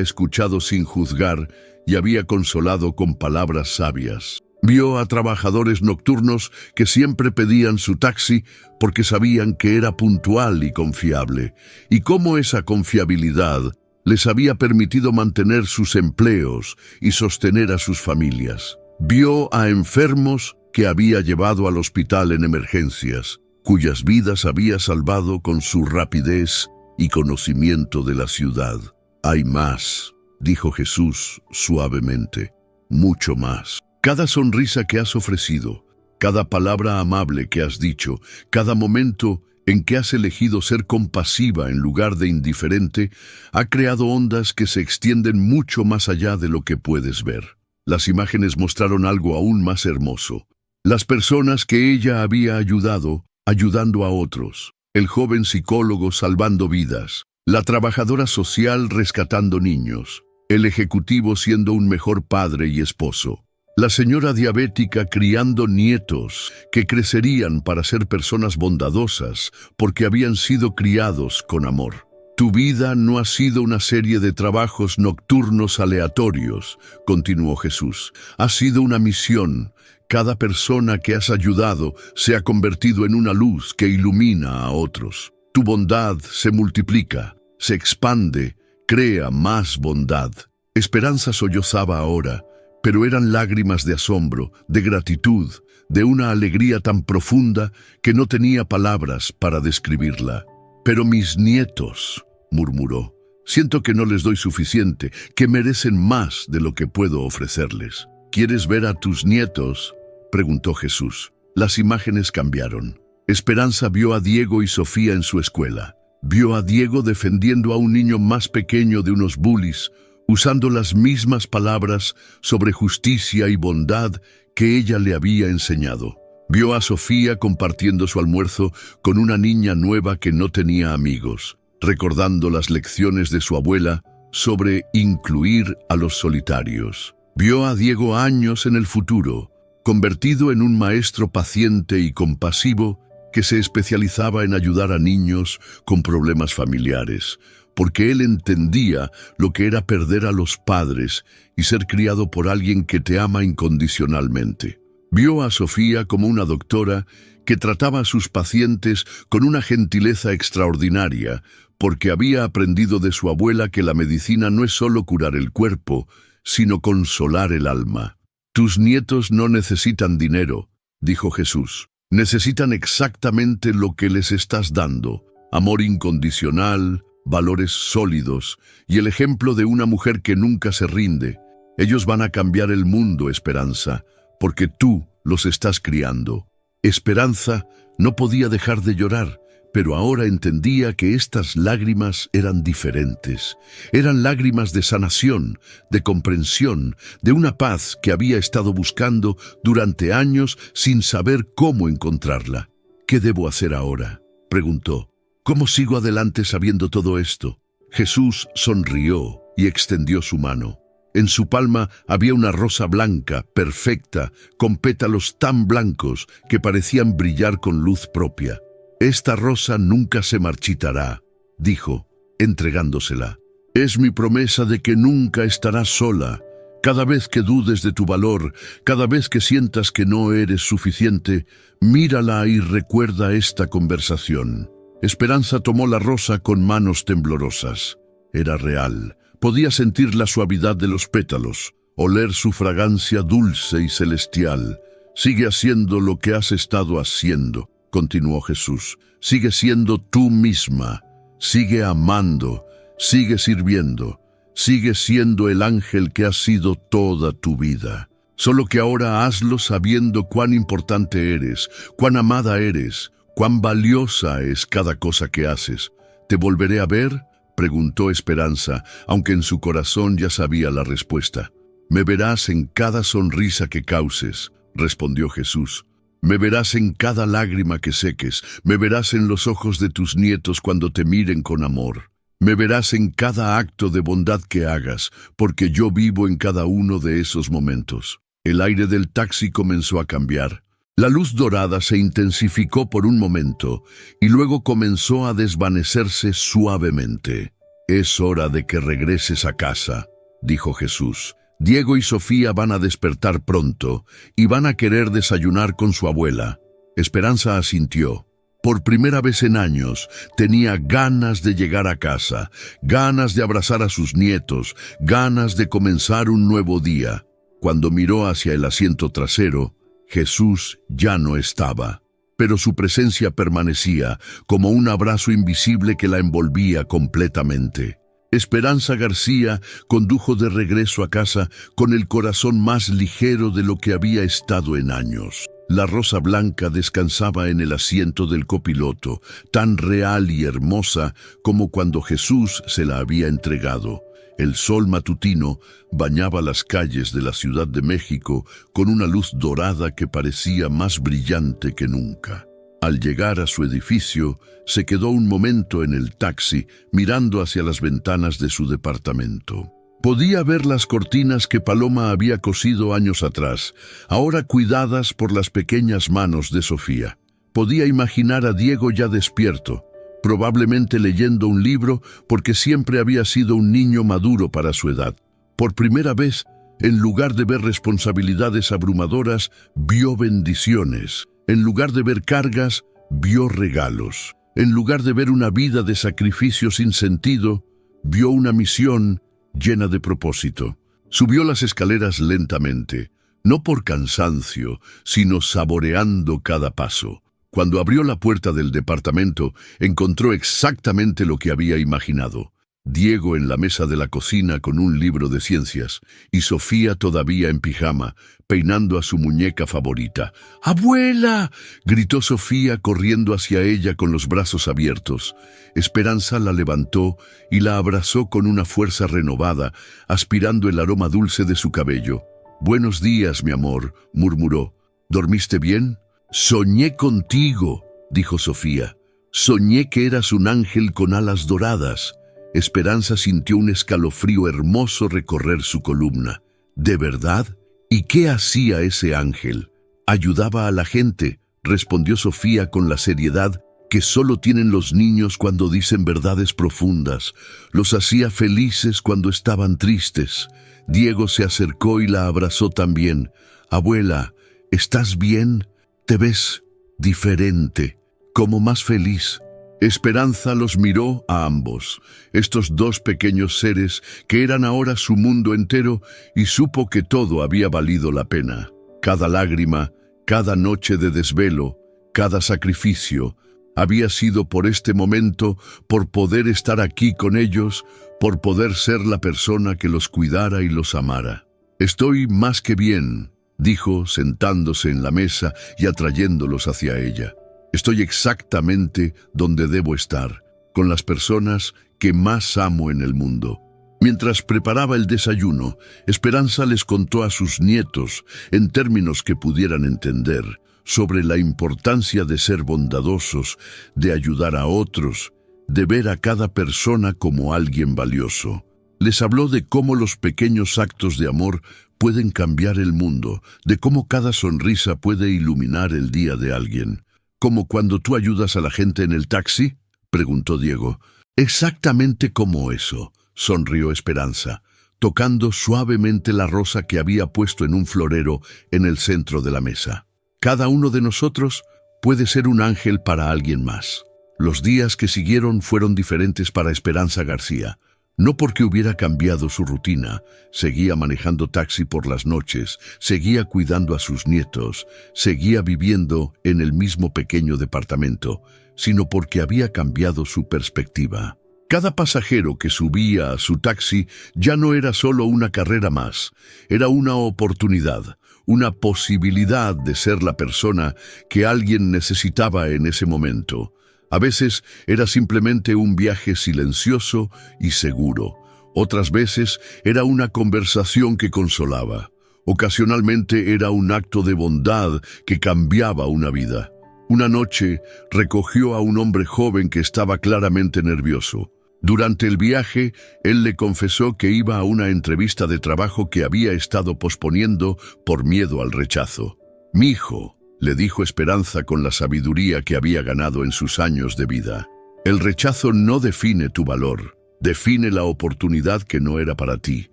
escuchado sin juzgar y había consolado con palabras sabias. Vio a trabajadores nocturnos que siempre pedían su taxi porque sabían que era puntual y confiable, y cómo esa confiabilidad les había permitido mantener sus empleos y sostener a sus familias. Vio a enfermos que había llevado al hospital en emergencias, cuyas vidas había salvado con su rapidez y conocimiento de la ciudad. Hay más, dijo Jesús suavemente, mucho más. Cada sonrisa que has ofrecido, cada palabra amable que has dicho, cada momento en que has elegido ser compasiva en lugar de indiferente, ha creado ondas que se extienden mucho más allá de lo que puedes ver. Las imágenes mostraron algo aún más hermoso. Las personas que ella había ayudado, ayudando a otros. El joven psicólogo salvando vidas. La trabajadora social rescatando niños. El ejecutivo siendo un mejor padre y esposo. La señora diabética criando nietos que crecerían para ser personas bondadosas porque habían sido criados con amor. Tu vida no ha sido una serie de trabajos nocturnos aleatorios, continuó Jesús. Ha sido una misión. Cada persona que has ayudado se ha convertido en una luz que ilumina a otros. Tu bondad se multiplica, se expande, crea más bondad. Esperanza sollozaba ahora, pero eran lágrimas de asombro, de gratitud, de una alegría tan profunda que no tenía palabras para describirla. Pero mis nietos, murmuró, siento que no les doy suficiente, que merecen más de lo que puedo ofrecerles. ¿Quieres ver a tus nietos?, preguntó Jesús. Las imágenes cambiaron. Esperanza vio a Diego y Sofía en su escuela. Vio a Diego defendiendo a un niño más pequeño de unos bullies, usando las mismas palabras sobre justicia y bondad que ella le había enseñado. Vio a Sofía compartiendo su almuerzo con una niña nueva que no tenía amigos, recordando las lecciones de su abuela sobre incluir a los solitarios. Vio a Diego años en el futuro, convertido en un maestro paciente y compasivo que se especializaba en ayudar a niños con problemas familiares, porque él entendía lo que era perder a los padres y ser criado por alguien que te ama incondicionalmente. Vio a Sofía como una doctora que trataba a sus pacientes con una gentileza extraordinaria, porque había aprendido de su abuela que la medicina no es solo curar el cuerpo, sino consolar el alma. Tus nietos no necesitan dinero, dijo Jesús. Necesitan exactamente lo que les estás dando: amor incondicional, valores sólidos y el ejemplo de una mujer que nunca se rinde. Ellos van a cambiar el mundo, Esperanza, porque tú los estás criando. Esperanza no podía dejar de llorar, pero ahora entendía que estas lágrimas eran diferentes. Eran lágrimas de sanación, de comprensión, de una paz que había estado buscando durante años sin saber cómo encontrarla. ¿Qué debo hacer ahora?, preguntó. ¿Cómo sigo adelante sabiendo todo esto? Jesús sonrió y extendió su mano. En su palma había una rosa blanca, perfecta, con pétalos tan blancos que parecían brillar con luz propia. Esta rosa nunca se marchitará, dijo, entregándosela. Es mi promesa de que nunca estarás sola. Cada vez que dudes de tu valor, cada vez que sientas que no eres suficiente, mírala y recuerda esta conversación. Esperanza tomó la rosa con manos temblorosas. Era real. Podía sentir la suavidad de los pétalos, oler su fragancia dulce y celestial. Sigue haciendo lo que has estado haciendo, continuó Jesús. Sigue siendo tú misma. Sigue amando. Sigue sirviendo. Sigue siendo el ángel que has sido toda tu vida. Solo que ahora hazlo sabiendo cuán importante eres, cuán amada eres, cuán valiosa es cada cosa que haces. ¿Te volveré a ver?, preguntó Esperanza, aunque en su corazón ya sabía la respuesta. Me verás en cada sonrisa que causes, respondió Jesús. Me verás en cada lágrima que seques, me verás en los ojos de tus nietos cuando te miren con amor. Me verás en cada acto de bondad que hagas, porque yo vivo en cada uno de esos momentos. El aire del taxi comenzó a cambiar. La luz dorada se intensificó por un momento y luego comenzó a desvanecerse suavemente. «Es hora de que regreses a casa», dijo Jesús. «Diego y Sofía van a despertar pronto y van a querer desayunar con su abuela». Esperanza asintió. Por primera vez en años tenía ganas de llegar a casa, ganas de abrazar a sus nietos, ganas de comenzar un nuevo día. Cuando miró hacia el asiento trasero, Jesús ya no estaba, pero su presencia permanecía como un abrazo invisible que la envolvía completamente. Esperanza García condujo de regreso a casa con el corazón más ligero de lo que había estado en años. La rosa blanca descansaba en el asiento del copiloto, tan real y hermosa como cuando Jesús se la había entregado. El sol matutino bañaba las calles de la Ciudad de México con una luz dorada que parecía más brillante que nunca. Al llegar a su edificio, se quedó un momento en el taxi mirando hacia las ventanas de su departamento. Podía ver las cortinas que Paloma había cosido años atrás, ahora cuidadas por las pequeñas manos de Sofía. Podía imaginar a Diego ya despierto, probablemente leyendo un libro porque siempre había sido un niño maduro para su edad. Por primera vez, en lugar de ver responsabilidades abrumadoras, vio bendiciones. En lugar de ver cargas, vio regalos. En lugar de ver una vida de sacrificio sin sentido, vio una misión llena de propósito. Subió las escaleras lentamente, no por cansancio, sino saboreando cada paso. Cuando abrió la puerta del departamento, encontró exactamente lo que había imaginado. Diego en la mesa de la cocina con un libro de ciencias y Sofía todavía en pijama, peinando a su muñeca favorita. ¡Abuela!, gritó Sofía corriendo hacia ella con los brazos abiertos. Esperanza la levantó y la abrazó con una fuerza renovada, aspirando el aroma dulce de su cabello. «Buenos días, mi amor», murmuró. «¿Dormiste bien?» «Soñé contigo», dijo Sofía. «Soñé que eras un ángel con alas doradas». Esperanza sintió un escalofrío hermoso recorrer su columna. ¿De verdad? ¿Y qué hacía ese ángel? «Ayudaba a la gente», respondió Sofía con la seriedad que solo tienen los niños cuando dicen verdades profundas. Los hacía felices cuando estaban tristes. Diego se acercó y la abrazó también. «Abuela, ¿estás bien? Te ves diferente, como más feliz». Esperanza los miró a ambos, estos dos pequeños seres que eran ahora su mundo entero, y supo que todo había valido la pena. Cada lágrima, cada noche de desvelo, cada sacrificio, había sido por este momento, por poder estar aquí con ellos, por poder ser la persona que los cuidara y los amara. «Estoy más que bien», dijo, sentándose en la mesa y atrayéndolos hacia ella. «Estoy exactamente donde debo estar, con las personas que más amo en el mundo». Mientras preparaba el desayuno, Esperanza les contó a sus nietos, en términos que pudieran entender, sobre la importancia de ser bondadosos, de ayudar a otros, de ver a cada persona como alguien valioso. Les habló de cómo los pequeños actos de amor pueden cambiar el mundo, de cómo cada sonrisa puede iluminar el día de alguien. «¿Como cuando tú ayudas a la gente en el taxi?», preguntó Diego. «Exactamente como eso», sonrió Esperanza, tocando suavemente la rosa que había puesto en un florero en el centro de la mesa. «Cada uno de nosotros puede ser un ángel para alguien más». Los días que siguieron fueron diferentes para Esperanza García. No porque hubiera cambiado su rutina, seguía manejando taxi por las noches, seguía cuidando a sus nietos, seguía viviendo en el mismo pequeño departamento, sino porque había cambiado su perspectiva. Cada pasajero que subía a su taxi ya no era solo una carrera más, era una oportunidad, una posibilidad de ser la persona que alguien necesitaba en ese momento. A veces era simplemente un viaje silencioso y seguro. Otras veces era una conversación que consolaba, Ocasionalmente era un acto de bondad que cambiaba una vida. Una noche recogió a un hombre joven que estaba claramente nervioso. Durante el viaje, él le confesó que iba a una entrevista de trabajo que había estado posponiendo por miedo al rechazo. «Mi hijo», le dijo Esperanza con la sabiduría que había ganado en sus años de vida, «el rechazo no define tu valor, define la oportunidad que no era para ti.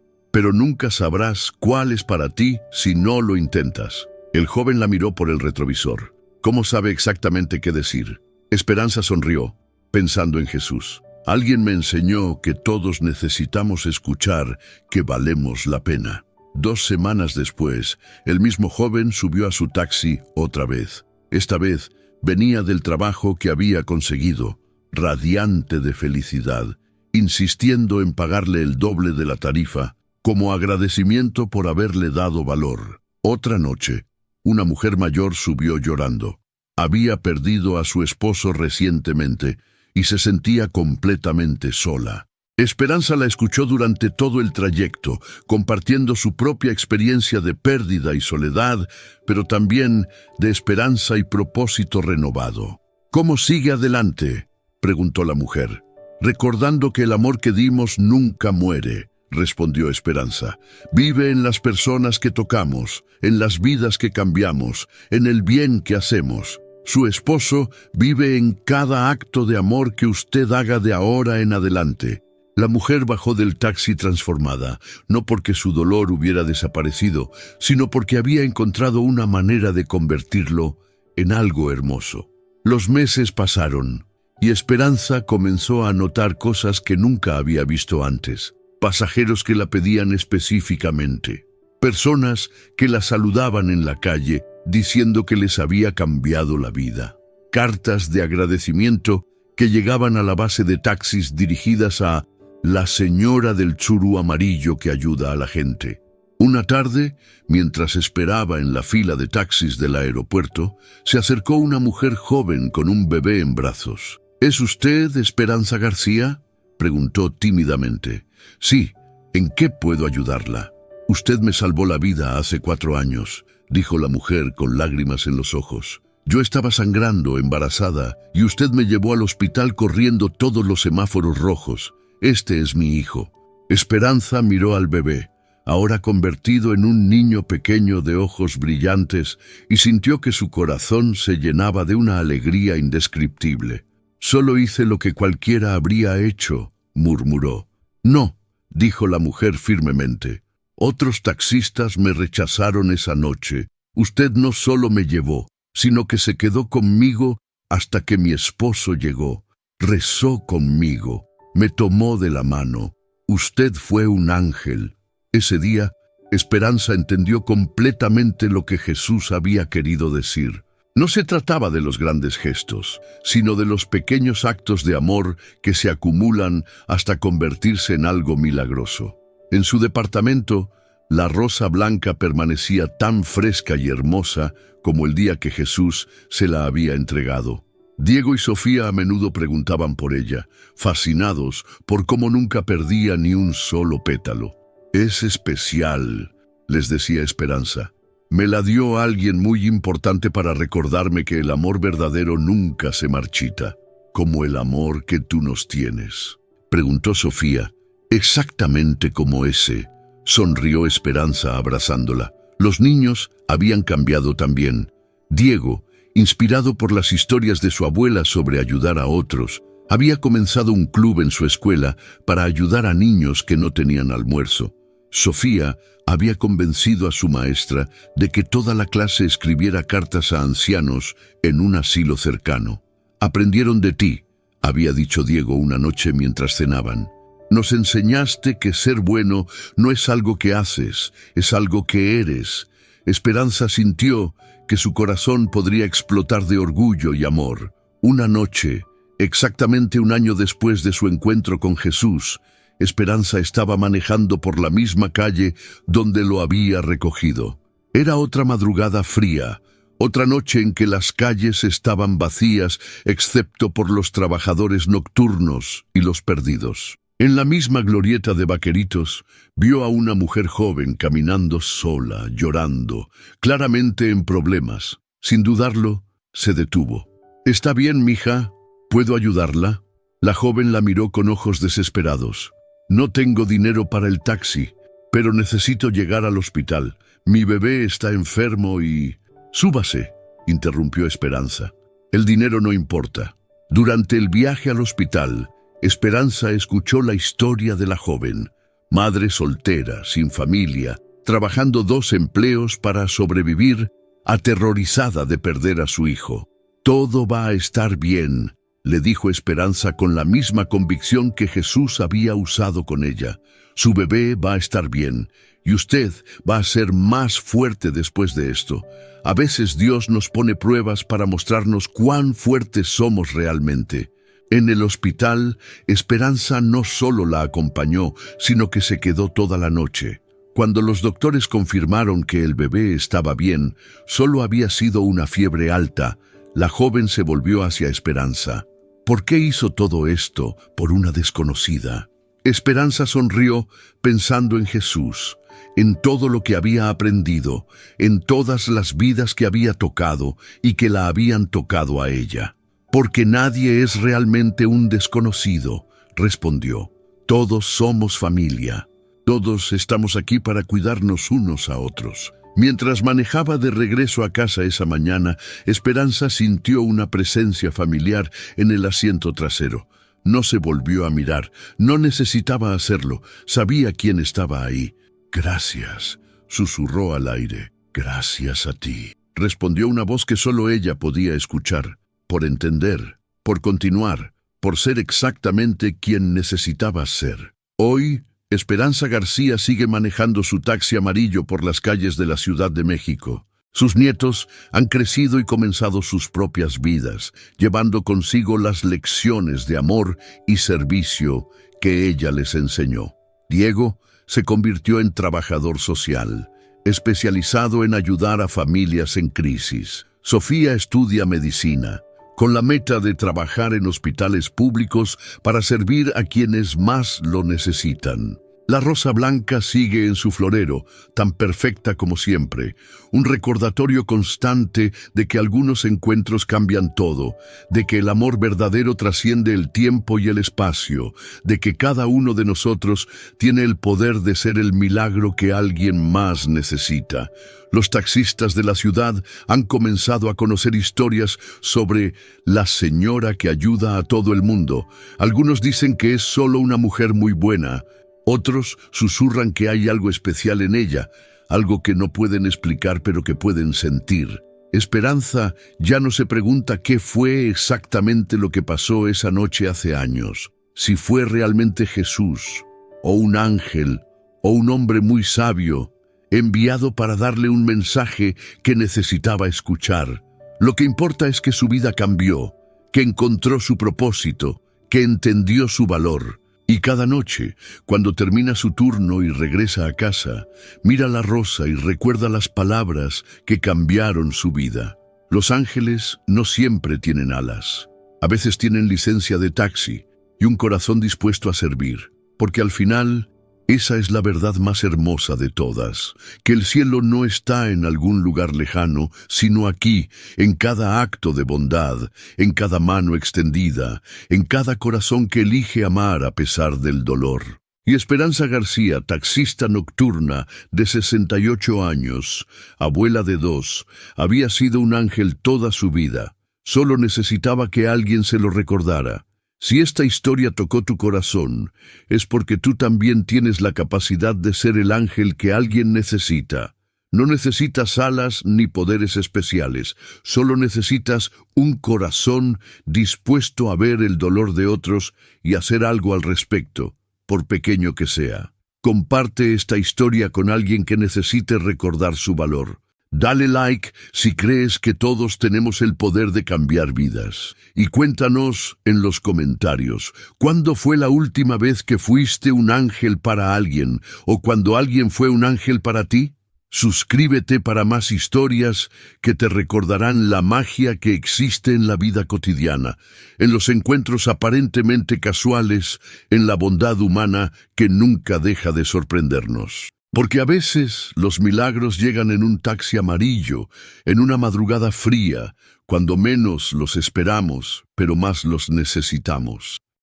Pero nunca sabrás cuál es para ti si no lo intentas». El joven la miró por el retrovisor. ¿Cómo sabe exactamente qué decir? Esperanza sonrió, pensando en Jesús. Alguien me enseñó que todos necesitamos escuchar que valemos la pena. 2 semanas después, el mismo joven subió a su taxi otra vez. Esta vez venía del trabajo que había conseguido, radiante de felicidad, insistiendo en pagarle el doble de la tarifa, como agradecimiento por haberle dado valor. Otra noche, una mujer mayor subió llorando. Había perdido a su esposo recientemente y se sentía completamente sola. Esperanza la escuchó durante todo el trayecto, compartiendo su propia experiencia de pérdida y soledad, pero también de esperanza y propósito renovado. «¿Cómo sigue adelante?», preguntó la mujer. «Recordando que el amor que dimos nunca muere», respondió Esperanza. «Vive en las personas que tocamos, en las vidas que cambiamos, en el bien que hacemos. Su esposo vive en cada acto de amor que usted haga de ahora en adelante». La mujer bajó del taxi transformada, no porque su dolor hubiera desaparecido, sino porque había encontrado una manera de convertirlo en algo hermoso. Los meses pasaron, y Esperanza comenzó a notar cosas que nunca había visto antes. Pasajeros que la pedían específicamente. Personas que la saludaban en la calle, diciendo que les había cambiado la vida. Cartas de agradecimiento que llegaban a la base de taxis dirigidas a la señora del churú amarillo que ayuda a la gente. Una tarde, mientras esperaba en la fila de taxis del aeropuerto, se acercó una mujer joven con un bebé en brazos. «¿Es usted Esperanza García?», preguntó tímidamente. «Sí, ¿en qué puedo ayudarla?». «Usted me salvó la vida hace 4 años», dijo la mujer con lágrimas en los ojos. «Yo estaba sangrando, embarazada, y usted me llevó al hospital corriendo todos los semáforos rojos. Este es mi hijo». Esperanza miró al bebé, ahora convertido en un niño pequeño de ojos brillantes, y sintió que su corazón se llenaba de una alegría indescriptible. «Solo hice lo que cualquiera habría hecho», murmuró. «No», dijo la mujer firmemente. «Otros taxistas me rechazaron esa noche. Usted no solo me llevó, sino que se quedó conmigo hasta que mi esposo llegó. Rezó conmigo, me tomó de la mano. Usted fue un ángel». Ese día, Esperanza entendió completamente lo que Jesús había querido decir. No se trataba de los grandes gestos, sino de los pequeños actos de amor que se acumulan hasta convertirse en algo milagroso. En su departamento, la rosa blanca permanecía tan fresca y hermosa como el día que Jesús se la había entregado. Diego y Sofía a menudo preguntaban por ella, fascinados por cómo nunca perdía ni un solo pétalo. «Es especial», les decía Esperanza. «Me la dio alguien muy importante para recordarme que el amor verdadero nunca se marchita, como el amor que tú nos tienes», preguntó Sofía. «Exactamente como ese», sonrió Esperanza abrazándola. Los niños habían cambiado también. Diego, inspirado por las historias de su abuela sobre ayudar a otros, había comenzado un club en su escuela para ayudar a niños que no tenían almuerzo. Sofía había convencido a su maestra de que toda la clase escribiera cartas a ancianos en un asilo cercano. «Aprendieron de ti», había dicho Diego una noche mientras cenaban. «Nos enseñaste que ser bueno no es algo que haces, es algo que eres». Esperanza sintió que su corazón podría explotar de orgullo y amor. Una noche, exactamente 1 año después de su encuentro con Jesús, Esperanza estaba manejando por la misma calle donde lo había recogido. Era otra madrugada fría, otra noche en que las calles estaban vacías excepto por los trabajadores nocturnos y los perdidos. En la misma glorieta de Vaqueritos, vio a una mujer joven caminando sola, llorando, claramente en problemas. Sin dudarlo, se detuvo. «¿Está bien, mija? ¿Puedo ayudarla?» La joven la miró con ojos desesperados. «No tengo dinero para el taxi, pero necesito llegar al hospital. Mi bebé está enfermo y...» «Súbase», interrumpió Esperanza. «El dinero no importa». Durante el viaje al hospital, Esperanza escuchó la historia de la joven, madre soltera, sin familia, trabajando 2 empleos para sobrevivir, aterrorizada de perder a su hijo. «Todo va a estar bien», le dijo Esperanza con la misma convicción que Jesús había usado con ella. «Su bebé va a estar bien, y usted va a ser más fuerte después de esto». A veces Dios nos pone pruebas para mostrarnos cuán fuertes somos realmente. En el hospital, Esperanza no solo la acompañó, sino que se quedó toda la noche. Cuando los doctores confirmaron que el bebé estaba bien, solo había sido una fiebre alta, la joven se volvió hacia Esperanza. ¿Por qué hizo todo esto por una desconocida? Esperanza sonrió pensando en Jesús, en todo lo que había aprendido, en todas las vidas que había tocado y que la habían tocado a ella. «Porque nadie es realmente un desconocido», respondió. «Todos somos familia. Todos estamos aquí para cuidarnos unos a otros». Mientras manejaba de regreso a casa esa mañana, Esperanza sintió una presencia familiar en el asiento trasero. No se volvió a mirar, no necesitaba hacerlo, sabía quién estaba ahí. «Gracias», susurró al aire. «Gracias a ti», respondió una voz que solo ella podía escuchar. Por entender, por continuar, por ser exactamente quien necesitaba ser. Hoy, Esperanza García sigue manejando su taxi amarillo por las calles de la Ciudad de México. Sus nietos han crecido y comenzado sus propias vidas, llevando consigo las lecciones de amor y servicio que ella les enseñó. Diego se convirtió en trabajador social, especializado en ayudar a familias en crisis. Sofía estudia medicina, con la meta de trabajar en hospitales públicos para servir a quienes más lo necesitan. La rosa blanca sigue en su florero, tan perfecta como siempre, un recordatorio constante de que algunos encuentros cambian todo, de que el amor verdadero trasciende el tiempo y el espacio, de que cada uno de nosotros tiene el poder de ser el milagro que alguien más necesita. Los taxistas de la ciudad han comenzado a conocer historias sobre la señora que ayuda a todo el mundo. Algunos dicen que es solo una mujer muy buena. Otros susurran que hay algo especial en ella, algo que no pueden explicar pero que pueden sentir. Esperanza ya no se pregunta qué fue exactamente lo que pasó esa noche hace años, si fue realmente Jesús, o un ángel, o un hombre muy sabio, enviado para darle un mensaje que necesitaba escuchar. Lo que importa es que su vida cambió, que encontró su propósito, que entendió su valor. Y cada noche, cuando termina su turno y regresa a casa, mira la rosa y recuerda las palabras que cambiaron su vida. Los ángeles no siempre tienen alas. A veces tienen licencia de taxi y un corazón dispuesto a servir. Porque al final, esa es la verdad más hermosa de todas, que el cielo no está en algún lugar lejano, sino aquí, en cada acto de bondad, en cada mano extendida, en cada corazón que elige amar a pesar del dolor. Y Esperanza García, taxista nocturna de 68 años, abuela de 2, había sido un ángel toda su vida. Solo necesitaba que alguien se lo recordara. Si esta historia tocó tu corazón, es porque tú también tienes la capacidad de ser el ángel que alguien necesita. No necesitas alas ni poderes especiales, solo necesitas un corazón dispuesto a ver el dolor de otros y hacer algo al respecto, por pequeño que sea. Comparte esta historia con alguien que necesite recordar su valor. Dale like si crees que todos tenemos el poder de cambiar vidas. Y cuéntanos en los comentarios, ¿cuándo fue la última vez que fuiste un ángel para alguien o cuando alguien fue un ángel para ti? Suscríbete para más historias que te recordarán la magia que existe en la vida cotidiana, en los encuentros aparentemente casuales, en la bondad humana que nunca deja de sorprendernos. Porque a veces los milagros llegan en un taxi amarillo, en una madrugada fría, cuando menos los esperamos, pero más los necesitamos.